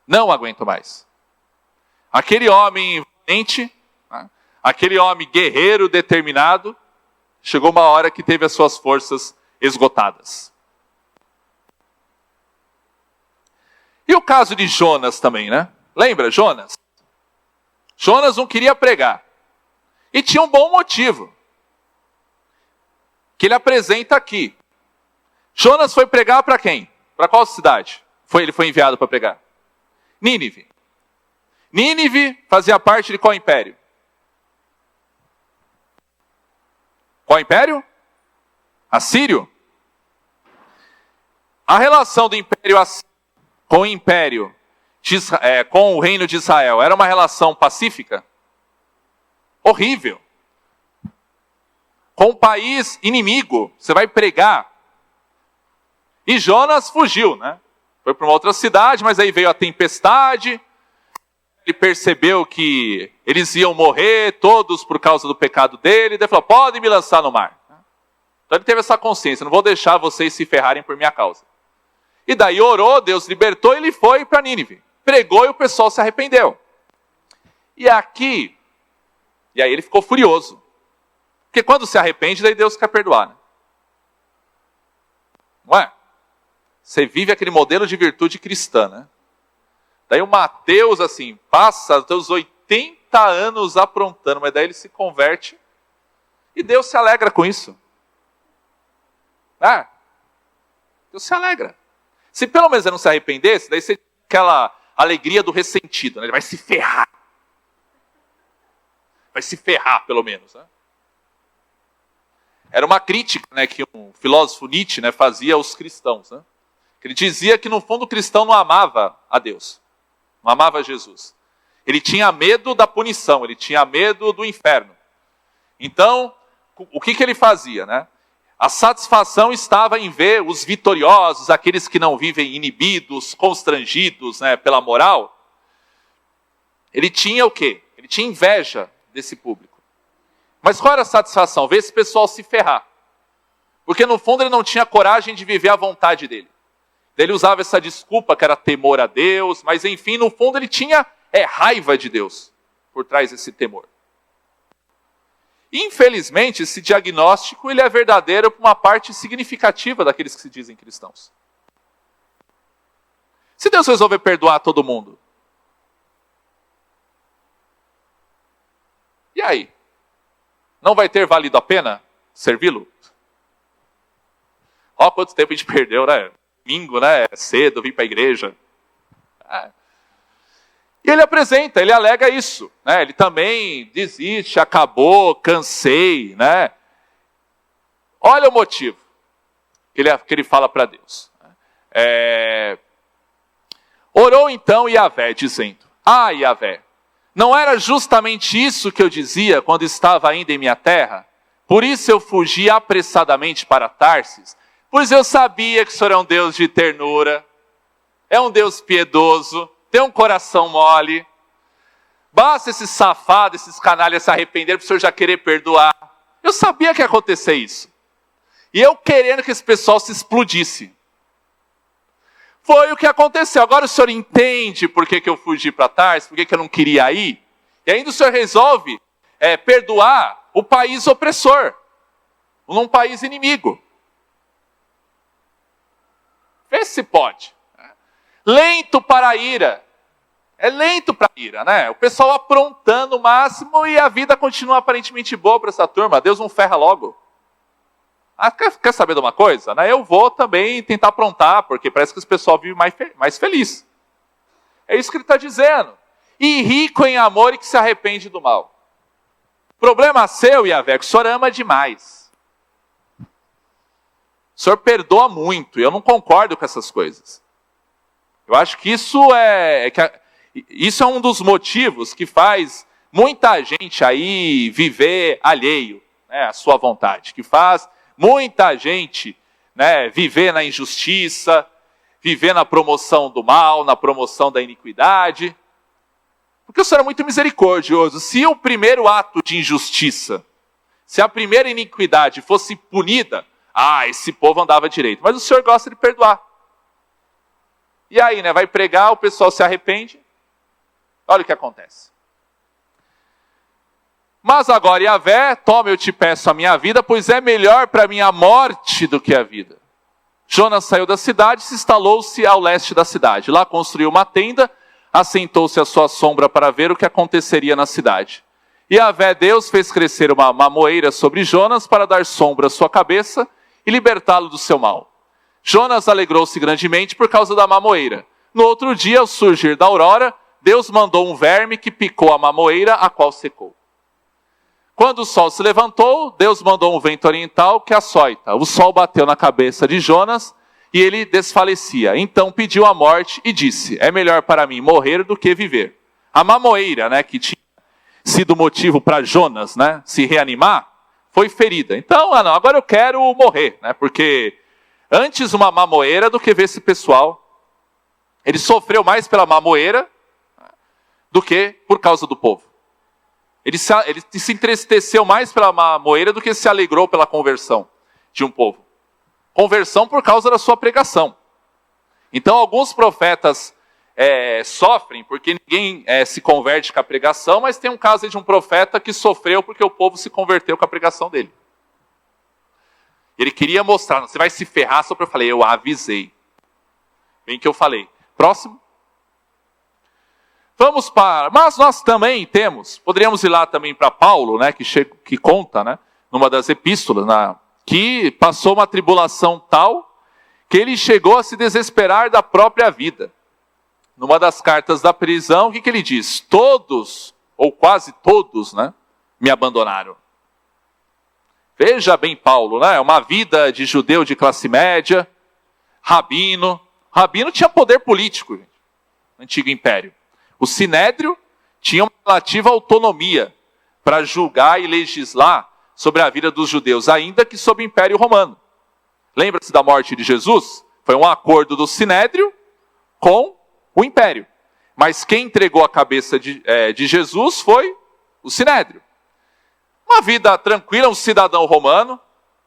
Não aguento mais. Aquele homem valente, né, aquele homem guerreiro, determinado, chegou uma hora que teve as suas forças esgotadas. E o caso de Jonas também, né? Lembra, Jonas? Jonas não queria pregar. E tinha um bom motivo. Que ele apresenta aqui. Jonas foi pregar para quem? Para qual cidade? Ele foi enviado para pregar? Nínive. Nínive fazia parte de qual império? Qual império? Assírio. A relação do império assírio com o império com o reino de Israel era uma relação pacífica? Horrível. Com um país inimigo, você vai pregar. E Jonas fugiu, né? Foi para uma outra cidade, mas aí veio a tempestade. Ele percebeu que eles iam morrer todos por causa do pecado dele. Daí falou, podem me lançar no mar. Então ele teve essa consciência, não vou deixar vocês se ferrarem por minha causa. E daí orou, Deus libertou e ele foi para Nínive. Pregou e o pessoal se arrependeu. E aí ele ficou furioso. Porque quando se arrepende, daí Deus quer perdoar, né? Não é? Você vive aquele modelo de virtude cristã, né? Daí o Mateus, assim, passa os seus 80 anos aprontando, mas daí ele se converte e Deus se alegra com isso. Deus se alegra. Se pelo menos ele não se arrependesse, daí você tem aquela alegria do ressentido, né? Ele vai se ferrar. Vai se ferrar, pelo menos, né? Era uma crítica, né, que um filósofo Nietzsche, né, fazia aos cristãos, né? Ele dizia que no fundo o cristão não amava a Deus, não amava Jesus. Ele tinha medo da punição, ele tinha medo do inferno. Então, o que ele fazia, né? A satisfação estava em ver os vitoriosos, aqueles que não vivem inibidos, constrangidos, né, pela moral. Ele tinha o quê? Ele tinha inveja desse público. Mas qual era a satisfação? Ver esse pessoal se ferrar. Porque no fundo ele não tinha coragem de viver a vontade dele. Ele usava essa desculpa que era temor a Deus, mas enfim, no fundo ele tinha raiva de Deus por trás desse temor. Infelizmente, esse diagnóstico ele é verdadeiro para uma parte significativa daqueles que se dizem cristãos. Se Deus resolver perdoar todo mundo, e aí? Não vai ter valido a pena servi-lo? Ó, quanto tempo a gente perdeu, né? Domingo, né? Cedo, vim para a igreja. E ele apresenta, ele alega isso, né? Ele também desiste, acabou, cansei, né? Olha o motivo que ele fala para Deus. Orou então Yahvé, dizendo: Yahvé, não era justamente isso que eu dizia quando estava ainda em minha terra? Por isso eu fugi apressadamente para Tarsis, pois eu sabia que o Senhor é um Deus de ternura, é um Deus piedoso, tem um coração mole. Basta esses safados, esses canalhas se arrependerem para o Senhor já querer perdoar. Eu sabia que ia acontecer isso. E eu querendo que esse pessoal se explodisse. Foi o que aconteceu. Agora o Senhor entende por que eu fugi para Tarsis, por que eu não queria ir. E ainda o Senhor resolve perdoar o país opressor, num país inimigo. Vê se pode. Lento para a ira. É lento para a ira, né? O pessoal aprontando o máximo e a vida continua aparentemente boa para essa turma. Deus não ferra logo. Quer saber de uma coisa? Né? Eu vou também tentar aprontar, porque parece que esse pessoal vive mais feliz. É isso que ele está dizendo. E rico em amor e que se arrepende do mal. Problema seu, Yahvé, que o Senhor ama demais. O Senhor perdoa muito, e eu não concordo com essas coisas. Eu acho que isso é um dos motivos que faz muita gente aí viver alheio, né, à sua vontade. Que faz muita gente, né, viver na injustiça, viver na promoção do mal, na promoção da iniquidade. Porque o Senhor é muito misericordioso. Se o primeiro ato de injustiça, se a primeira iniquidade fosse punida, esse povo andava direito. Mas o Senhor gosta de perdoar. E aí, né, vai pregar, o pessoal se arrepende. Olha o que acontece. Mas agora, Yahvé, toma, eu te peço a minha vida, pois é melhor para mim a morte do que a vida. Jonas saiu da cidade e se instalou-se ao leste da cidade. Lá construiu uma tenda, assentou-se à sua sombra para ver o que aconteceria na cidade. Yahvé, Deus, fez crescer uma mamoeira sobre Jonas para dar sombra à sua cabeça e libertá-lo do seu mal. Jonas alegrou-se grandemente por causa da mamoeira. No outro dia, ao surgir da aurora, Deus mandou um verme que picou a mamoeira, a qual secou. Quando o sol se levantou, Deus mandou um vento oriental que açoita. O sol bateu na cabeça de Jonas e ele desfalecia. Então pediu a morte e disse: é melhor para mim morrer do que viver. A mamoeira, né, que tinha sido motivo para Jonas, né, se reanimar, foi ferida. Então, agora eu quero morrer, né, porque antes uma mamoeira do que ver esse pessoal. Ele sofreu mais pela mamoeira do que por causa do povo. Ele se entristeceu mais pela mamoeira do que se alegrou pela conversão de um povo. Conversão por causa da sua pregação. Então alguns profetas sofrem porque ninguém se converte com a pregação, mas tem um caso aí de um profeta que sofreu porque o povo se converteu com a pregação dele. Ele queria mostrar, você vai se ferrar só para eu falei, eu avisei. Bem que eu falei. Próximo. Vamos para... Mas nós também temos, poderíamos ir lá também para Paulo, né, que conta, né, numa das epístolas, que passou uma tribulação tal que ele chegou a se desesperar da própria vida. Numa das cartas da prisão, o que ele diz? Todos, ou quase todos, né, me abandonaram. Veja bem Paulo, né, uma vida de judeu de classe média, rabino. Rabino tinha poder político, gente, no Antigo Império. O Sinédrio tinha uma relativa autonomia para julgar e legislar sobre a vida dos judeus, ainda que sob o Império Romano. Lembra-se da morte de Jesus? Foi um acordo do Sinédrio com o Império. Mas quem entregou a cabeça de Jesus foi o Sinédrio. Uma vida tranquila, um cidadão romano.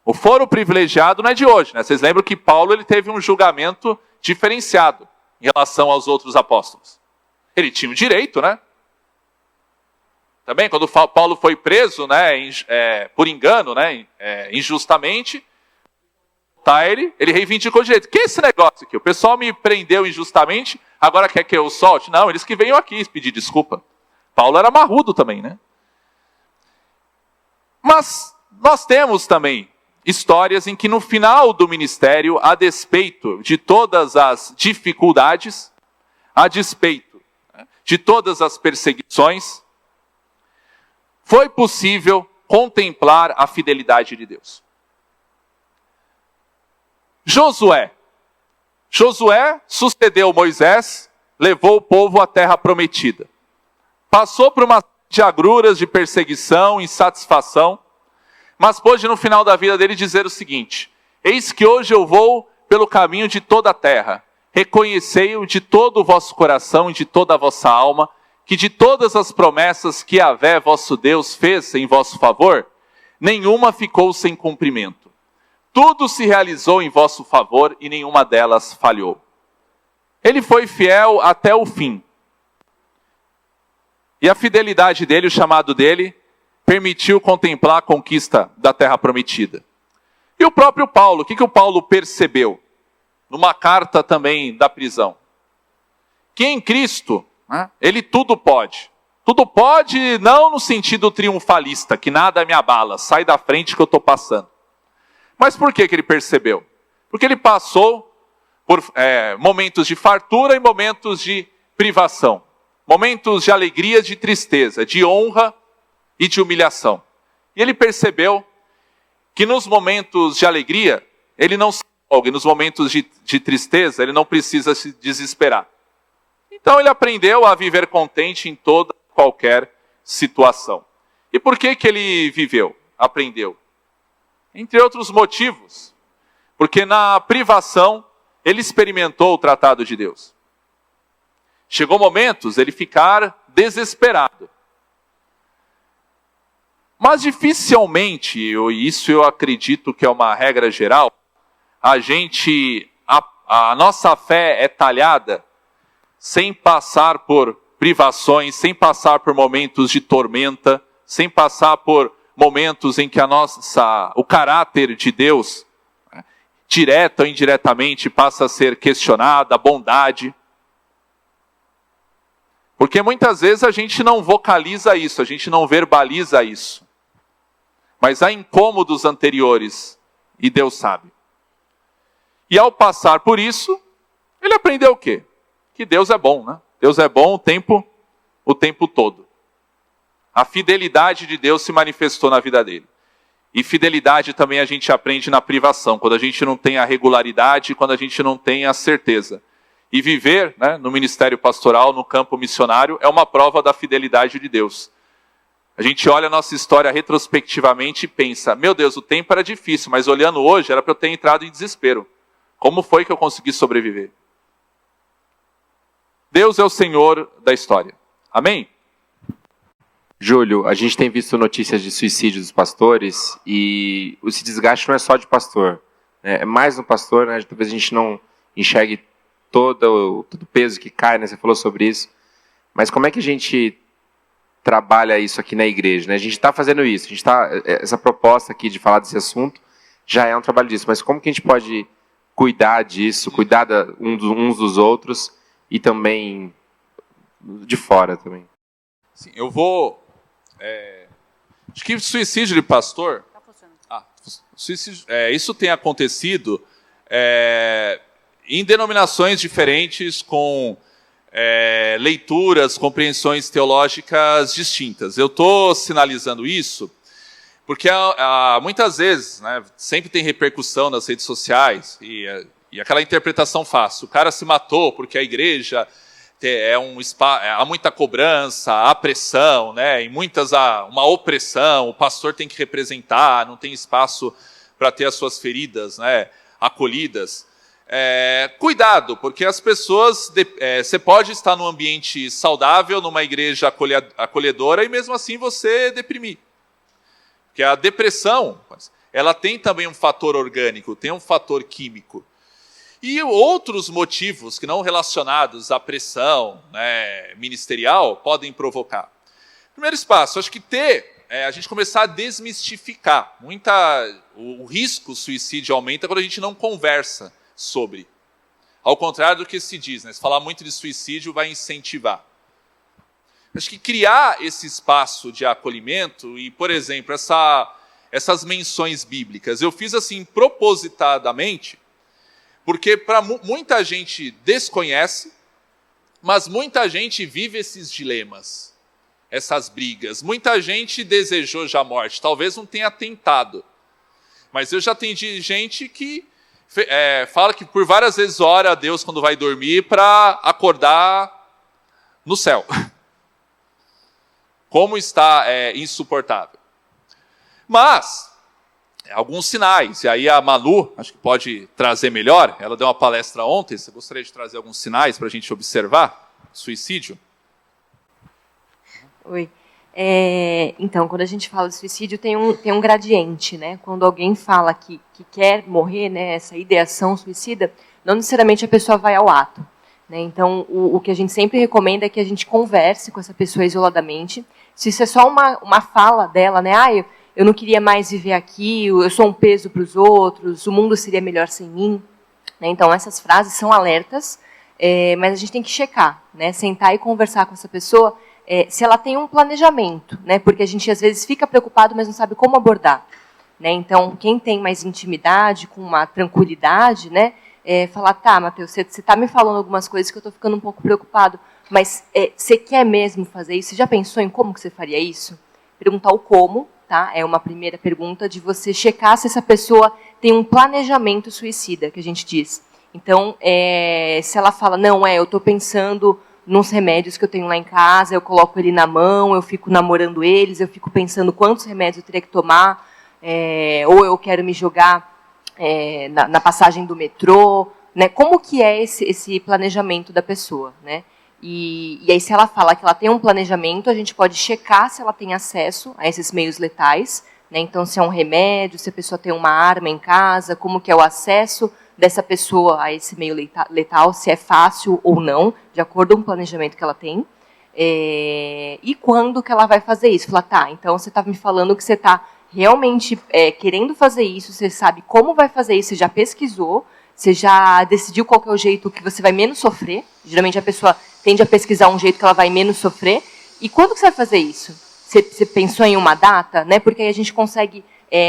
O foro privilegiado não é de hoje, né? Vocês lembram que Paulo ele teve um julgamento diferenciado em relação aos outros apóstolos. Ele tinha o direito, né? Também, quando Paulo foi preso, né, por engano, né, injustamente, ele reivindicou o direito. Que é esse negócio aqui? O pessoal me prendeu injustamente, agora quer que eu solte? Não, eles que venham aqui pedir desculpa. Paulo era marrudo também, né? Mas nós temos também histórias em que no final do ministério, a despeito de todas as dificuldades, a despeito de todas as perseguições, foi possível contemplar a fidelidade de Deus. Josué sucedeu Moisés, levou o povo à terra prometida. Passou por uma de agruras, de perseguição, insatisfação, mas pôde no final da vida dele dizer o seguinte: eis que hoje eu vou pelo caminho de toda a terra, reconhecei-o de todo o vosso coração e de toda a vossa alma, que de todas as promessas que Yahvé, vosso Deus, fez em vosso favor, nenhuma ficou sem cumprimento. Tudo se realizou em vosso favor e nenhuma delas falhou. Ele foi fiel até o fim. E a fidelidade dele, o chamado dele, permitiu contemplar a conquista da terra prometida. E o próprio Paulo, o que o Paulo percebeu? Numa carta também da prisão. Que em Cristo, ele tudo pode. Tudo pode não no sentido triunfalista, que nada me abala, sai da frente que eu estou passando. Mas por que ele percebeu? Porque ele passou por momentos de fartura e momentos de privação. Momentos de alegria, de tristeza, de honra e de humilhação. E ele percebeu que nos momentos de alegria, ele não se empolga, e nos momentos de tristeza, ele não precisa se desesperar. Então ele aprendeu a viver contente em toda qualquer situação. E por que ele aprendeu? Entre outros motivos, porque na privação ele experimentou o tratado de Deus. Chegou momentos ele ficar desesperado. Mas dificilmente, isso eu acredito que é uma regra geral, a nossa fé é talhada sem passar por privações, sem passar por momentos de tormenta, sem passar por momentos em que o caráter de Deus, direta ou indiretamente, passa a ser questionado, a bondade. Porque muitas vezes a gente não vocaliza isso, a gente não verbaliza isso. Mas há incômodos anteriores, e Deus sabe. E ao passar por isso, ele aprendeu o quê? Que Deus é bom, né? Deus é bom o tempo todo. A fidelidade de Deus se manifestou na vida dele. E fidelidade também a gente aprende na privação, quando a gente não tem a regularidade, quando a gente não tem a certeza. E viver, né, no ministério pastoral, no campo missionário, é uma prova da fidelidade de Deus. A gente olha a nossa história retrospectivamente e pensa, meu Deus, o tempo era difícil, mas olhando hoje, era para eu ter entrado em desespero. Como foi que eu consegui sobreviver? Deus é o Senhor da história. Amém? Júlio, a gente tem visto notícias de suicídio dos pastores e esse desgaste não é só de pastor. É mais no pastor, né? Talvez a gente não enxergue todo o peso que cai, né? Você falou sobre isso. Mas como é que a gente trabalha isso aqui na igreja, né? A gente está fazendo isso, essa proposta aqui de falar desse assunto já é um trabalho disso, mas como que a gente pode cuidar disso, cuidar uns dos outros e também de fora também? Sim, eu vou... acho que suicídio de pastor... isso tem acontecido em denominações diferentes, com leituras, compreensões teológicas distintas. Eu estou sinalizando isso porque muitas vezes, né, sempre tem repercussão nas redes sociais e aquela interpretação fácil. O cara se matou porque a igreja há muita cobrança, há pressão, né? Em muitas há uma opressão, o pastor tem que representar, não tem espaço para ter as suas feridas, né, acolhidas. Cuidado, porque as pessoas... você pode estar num ambiente saudável, numa igreja acolhedora, e mesmo assim você deprimir. Porque a depressão, ela tem também um fator orgânico, tem um fator químico. E outros motivos que não relacionados à pressão, né, ministerial podem provocar. Primeiro espaço, acho que a gente começar a desmistificar. O risco suicídio aumenta quando a gente não conversa sobre. Ao contrário do que se diz, né? Se falar muito de suicídio vai incentivar. Acho que criar esse espaço de acolhimento e, por exemplo, essas menções bíblicas, eu fiz assim propositadamente, porque muita gente desconhece, mas muita gente vive esses dilemas, essas brigas. Muita gente desejou já a morte, talvez não tenha tentado. Mas eu já atendi gente que fala que por várias vezes ora a Deus quando vai dormir para acordar no céu. Como está insuportável. Mas, alguns sinais, e aí a Manu, acho que pode trazer melhor, ela deu uma palestra ontem, você gostaria de trazer alguns sinais para a gente observar suicídio? Oi. Então, quando a gente fala de suicídio, tem um gradiente, né? Quando alguém fala que quer morrer, né, essa ideação suicida, não necessariamente a pessoa vai ao ato. Né? Então, o que a gente sempre recomenda é que a gente converse com essa pessoa isoladamente. Se isso é só uma fala dela, né? Eu não queria mais viver aqui, eu sou um peso para os outros, o mundo seria melhor sem mim. Né? Então, essas frases são alertas, mas a gente tem que checar, né? Sentar e conversar com essa pessoa, se ela tem um planejamento, né? Porque a gente às vezes fica preocupado, mas não sabe como abordar. Né? Então, quem tem mais intimidade, com uma tranquilidade, né? Falar, tá, Mateus, você está me falando algumas coisas que eu estou ficando um pouco preocupado, mas você quer mesmo fazer isso? Você já pensou em como que você faria isso? Perguntar o como, tá? É uma primeira pergunta de você checar se essa pessoa tem um planejamento suicida, que a gente diz. Então, se ela fala, não, eu estou pensando nos remédios que eu tenho lá em casa, eu coloco ele na mão, eu fico namorando eles, eu fico pensando quantos remédios eu teria que tomar, ou eu quero me jogar na passagem do metrô, né? Como que é esse planejamento da pessoa, né? E aí, se ela fala que ela tem um planejamento, a gente pode checar se ela tem acesso a esses meios letais, né? Então, se é um remédio, se a pessoa tem uma arma em casa, como que é o acesso dessa pessoa a esse meio letal, se é fácil ou não, de acordo com o planejamento que ela tem. E quando que ela vai fazer isso? Falar, tá, então você está me falando que você está realmente querendo fazer isso, você sabe como vai fazer isso, você já pesquisou, você já decidiu qual que é o jeito que você vai menos sofrer. Geralmente a pessoa tende a pesquisar um jeito que ela vai menos sofrer. E quando que você vai fazer isso? Você pensou em uma data? Né? Porque aí a gente consegue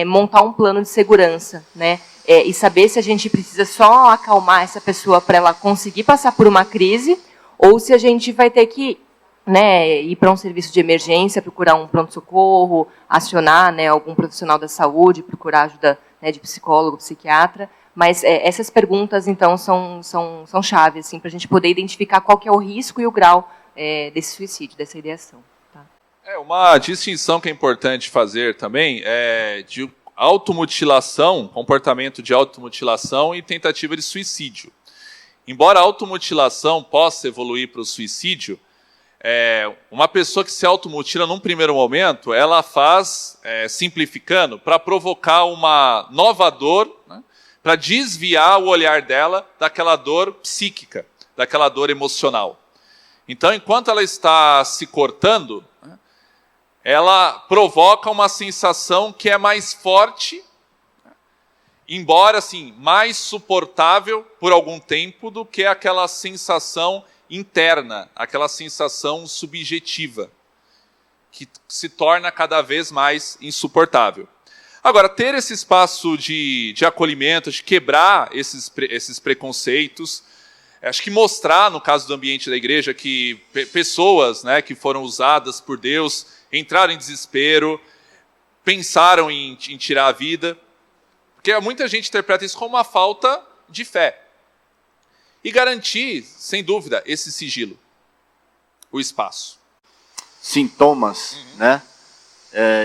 montar um plano de segurança, né? E saber se a gente precisa só acalmar essa pessoa para ela conseguir passar por uma crise, ou se a gente vai ter que, né, ir para um serviço de emergência, procurar um pronto-socorro, acionar, né, algum profissional da saúde, procurar ajuda, né, de psicólogo, psiquiatra. Mas essas perguntas, então, são chave, assim, para a gente poder identificar qual que é o risco e o grau desse suicídio, dessa ideação. Tá? Uma distinção que é importante fazer também é de automutilação, comportamento de automutilação e tentativa de suicídio. Embora a automutilação possa evoluir para o suicídio, uma pessoa que se automutila num primeiro momento, ela faz, simplificando, para provocar uma nova dor, né, para desviar o olhar dela daquela dor psíquica, daquela dor emocional. Então, enquanto ela está se cortando, né, ela provoca uma sensação que é mais forte, embora assim, mais suportável por algum tempo do que aquela sensação interna, aquela sensação subjetiva, que se torna cada vez mais insuportável. Agora, ter esse espaço de acolhimento, de quebrar esses preconceitos, acho que mostrar, no caso do ambiente da igreja, que pessoas, né, que foram usadas por Deus entraram em desespero, pensaram em tirar a vida, porque muita gente interpreta isso como uma falta de fé. E garantir, sem dúvida, esse sigilo. o espaço. Sintomas, né?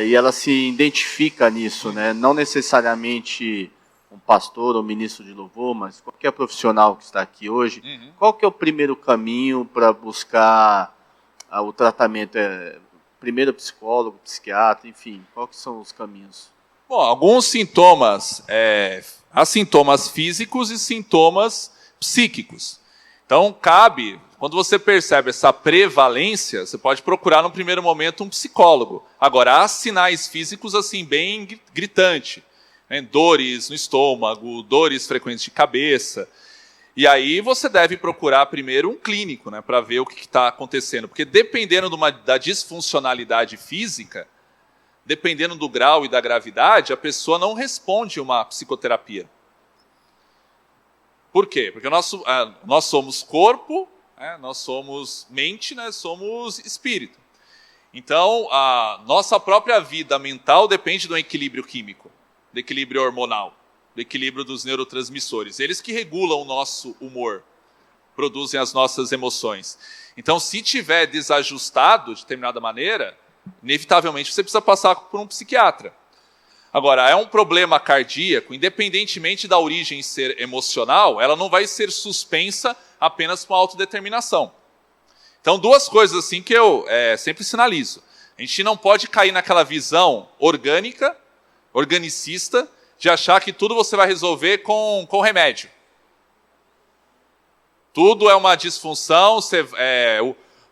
E ela se identifica nisso, né? Não necessariamente um pastor ou ministro de louvor, mas qualquer profissional que está aqui hoje. Qual que é o primeiro caminho para buscar o tratamento? Primeiro psicólogo, psiquiatra, enfim, quais são os caminhos? Bom, alguns sintomas, há sintomas físicos e sintomas psíquicos. Então, cabe, quando você percebe essa prevalência, você pode procurar no primeiro momento um psicólogo. Agora, há sinais físicos assim bem gritantes, né? Dores no estômago, dores frequentes de cabeça. E aí você deve procurar primeiro um clínico, né, para ver o que está acontecendo. Porque dependendo da disfuncionalidade física, dependendo do grau e da gravidade, a pessoa não responde uma psicoterapia. Por quê? Porque nós somos corpo, né, nós somos mente, né, somos espírito. Então, a nossa própria vida mental depende do equilíbrio químico, do equilíbrio hormonal, do equilíbrio dos neurotransmissores. Eles que regulam o nosso humor, produzem as nossas emoções. Então, se tiver desajustado de determinada maneira, inevitavelmente você precisa passar por um psiquiatra. Agora, é um problema cardíaco, independentemente da origem ser emocional, ela não vai ser suspensa apenas com a autodeterminação. Então, duas coisas assim que eu sempre sinalizo. A gente não pode cair naquela visão orgânica, organicista, de achar que tudo você vai resolver com remédio. Tudo é uma disfunção, você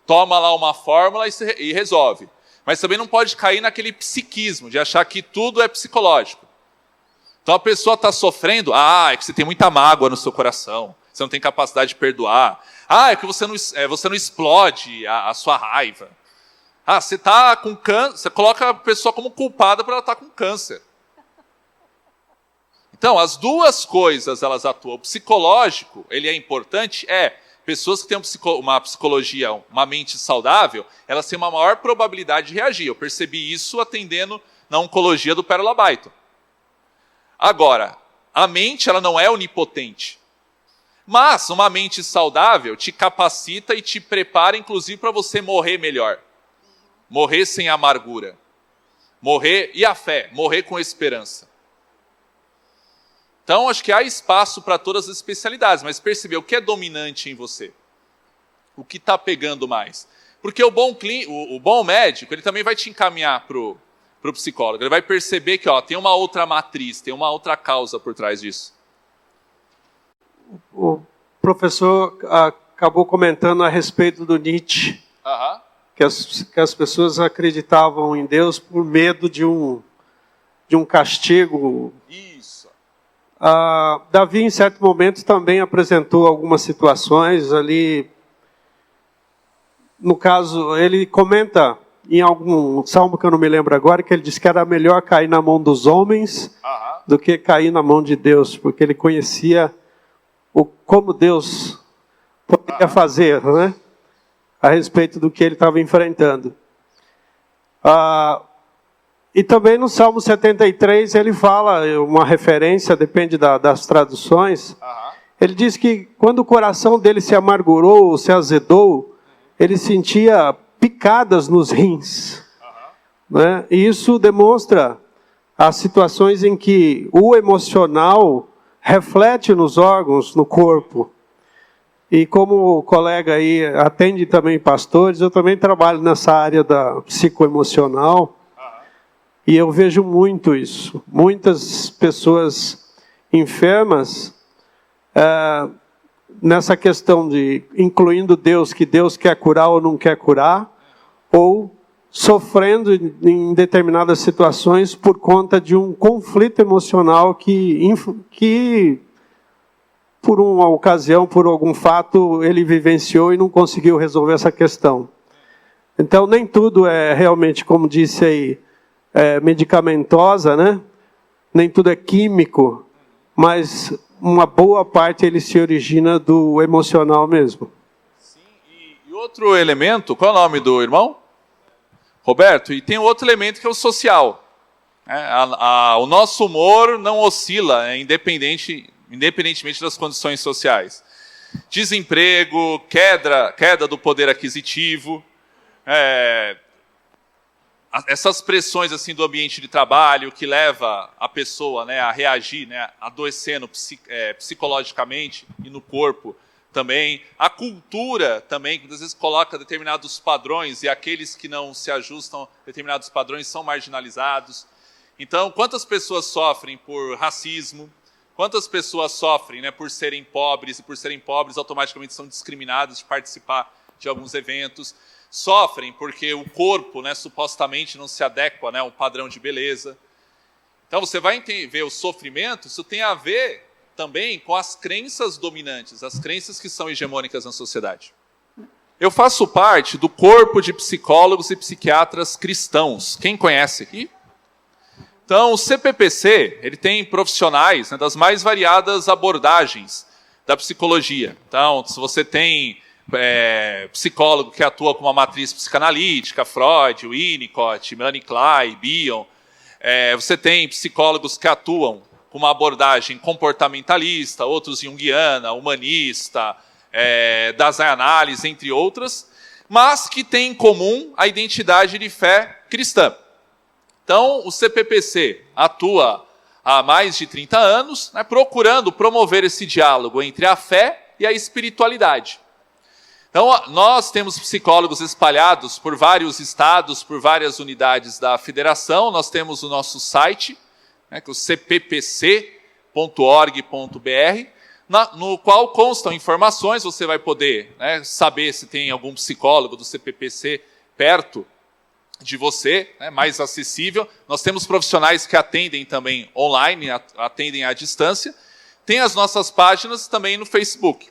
toma lá uma fórmula e resolve. Mas também não pode cair naquele psiquismo, de achar que tudo é psicológico. Então a pessoa está sofrendo, é que você tem muita mágoa no seu coração, você não tem capacidade de perdoar. É que você não explode a sua raiva. Você está com câncer, você coloca a pessoa como culpada por ela estar com câncer. Então, as duas coisas, elas atuam. O psicológico, ele é importante, pessoas que têm uma psicologia, uma mente saudável, elas têm uma maior probabilidade de reagir. Eu percebi isso atendendo na oncologia do Pérola Byton. Agora, a mente, ela não é onipotente. Mas uma mente saudável te capacita e te prepara, inclusive, para você morrer melhor. Morrer sem amargura. E a fé, morrer com esperança. Então, acho que há espaço para todas as especialidades, mas perceber o que é dominante em você. O que está pegando mais. Porque o bom médico, ele também vai te encaminhar para o psicólogo. Ele vai perceber que tem uma outra matriz, tem uma outra causa por trás disso. O professor acabou comentando a respeito do Nietzsche, que as pessoas acreditavam em Deus por medo de um castigo. Isso. Davi, em certo momento, também apresentou algumas situações ali. No caso, ele comenta em algum salmo que eu não me lembro agora, que ele diz que era melhor cair na mão dos homens do que cair na mão de Deus, porque ele conhecia como Deus poderia fazer, né? A respeito do que ele estava enfrentando. E também no Salmo 73 ele fala, uma referência, depende das traduções, ele diz que quando o coração dele se amargurou, se azedou, ele sentia picadas nos rins. Né? E isso demonstra as situações em que o emocional reflete nos órgãos, no corpo. E como o colega aí atende também pastores, eu também trabalho nessa área da psicoemocional. E eu vejo muito isso. Muitas pessoas enfermas, nessa questão de, incluindo Deus, que Deus quer curar ou não quer curar, ou sofrendo em determinadas situações por conta de um conflito emocional que por uma ocasião, por algum fato, ele vivenciou e não conseguiu resolver essa questão. Então, nem tudo é realmente, como disse aí, medicamentosa, né? Nem tudo é químico, mas uma boa parte ele se origina do emocional mesmo. Sim, e outro elemento, qual é o nome do irmão? Roberto, e tem outro elemento que é o social. O nosso humor não oscila, independentemente das condições sociais. desemprego, queda do poder aquisitivo, essas pressões assim do ambiente de trabalho que leva a pessoa, né, a reagir, né, adoecendo psicologicamente e no corpo também. A cultura também, que às vezes coloca determinados padrões e aqueles que não se ajustam a determinados padrões são marginalizados. Então, quantas pessoas sofrem por racismo? Quantas pessoas sofrem, né, por serem pobres, e por serem pobres automaticamente são discriminadas de participar de alguns eventos? Sofrem porque o corpo, né, supostamente não se adequa, né, ao padrão de beleza. Então você vai ver o sofrimento, isso tem a ver também com as crenças dominantes, as crenças que são hegemônicas na sociedade. Eu faço parte do corpo de psicólogos e psiquiatras cristãos. Quem conhece aqui? Então, o CPPC, ele tem profissionais, né, das mais variadas abordagens da psicologia. Então, se você tem psicólogo que atua com uma matriz psicanalítica, Freud, Winnicott, Melanie Klein, Bion. Você tem psicólogos que atuam com uma abordagem comportamentalista, outros junguiana, humanista, Dasein-análise, entre outras, mas que têm em comum a identidade de fé cristã. Então, o CPPC atua há mais de 30 anos, né, procurando promover esse diálogo entre a fé e a espiritualidade. Então, nós temos psicólogos espalhados por vários estados, por várias unidades da federação. Nós temos o nosso site, né, que é o cppc.org.br, no qual constam informações. Você vai poder, né, saber se tem algum psicólogo do CPPC perto de você, né, mais acessível. Nós temos profissionais que atendem também online, atendem à distância. Tem as nossas páginas também no Facebook,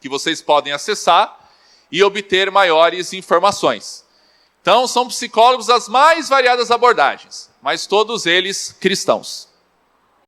que vocês podem acessar e obter maiores informações. Então, são psicólogos das mais variadas abordagens, mas todos eles cristãos.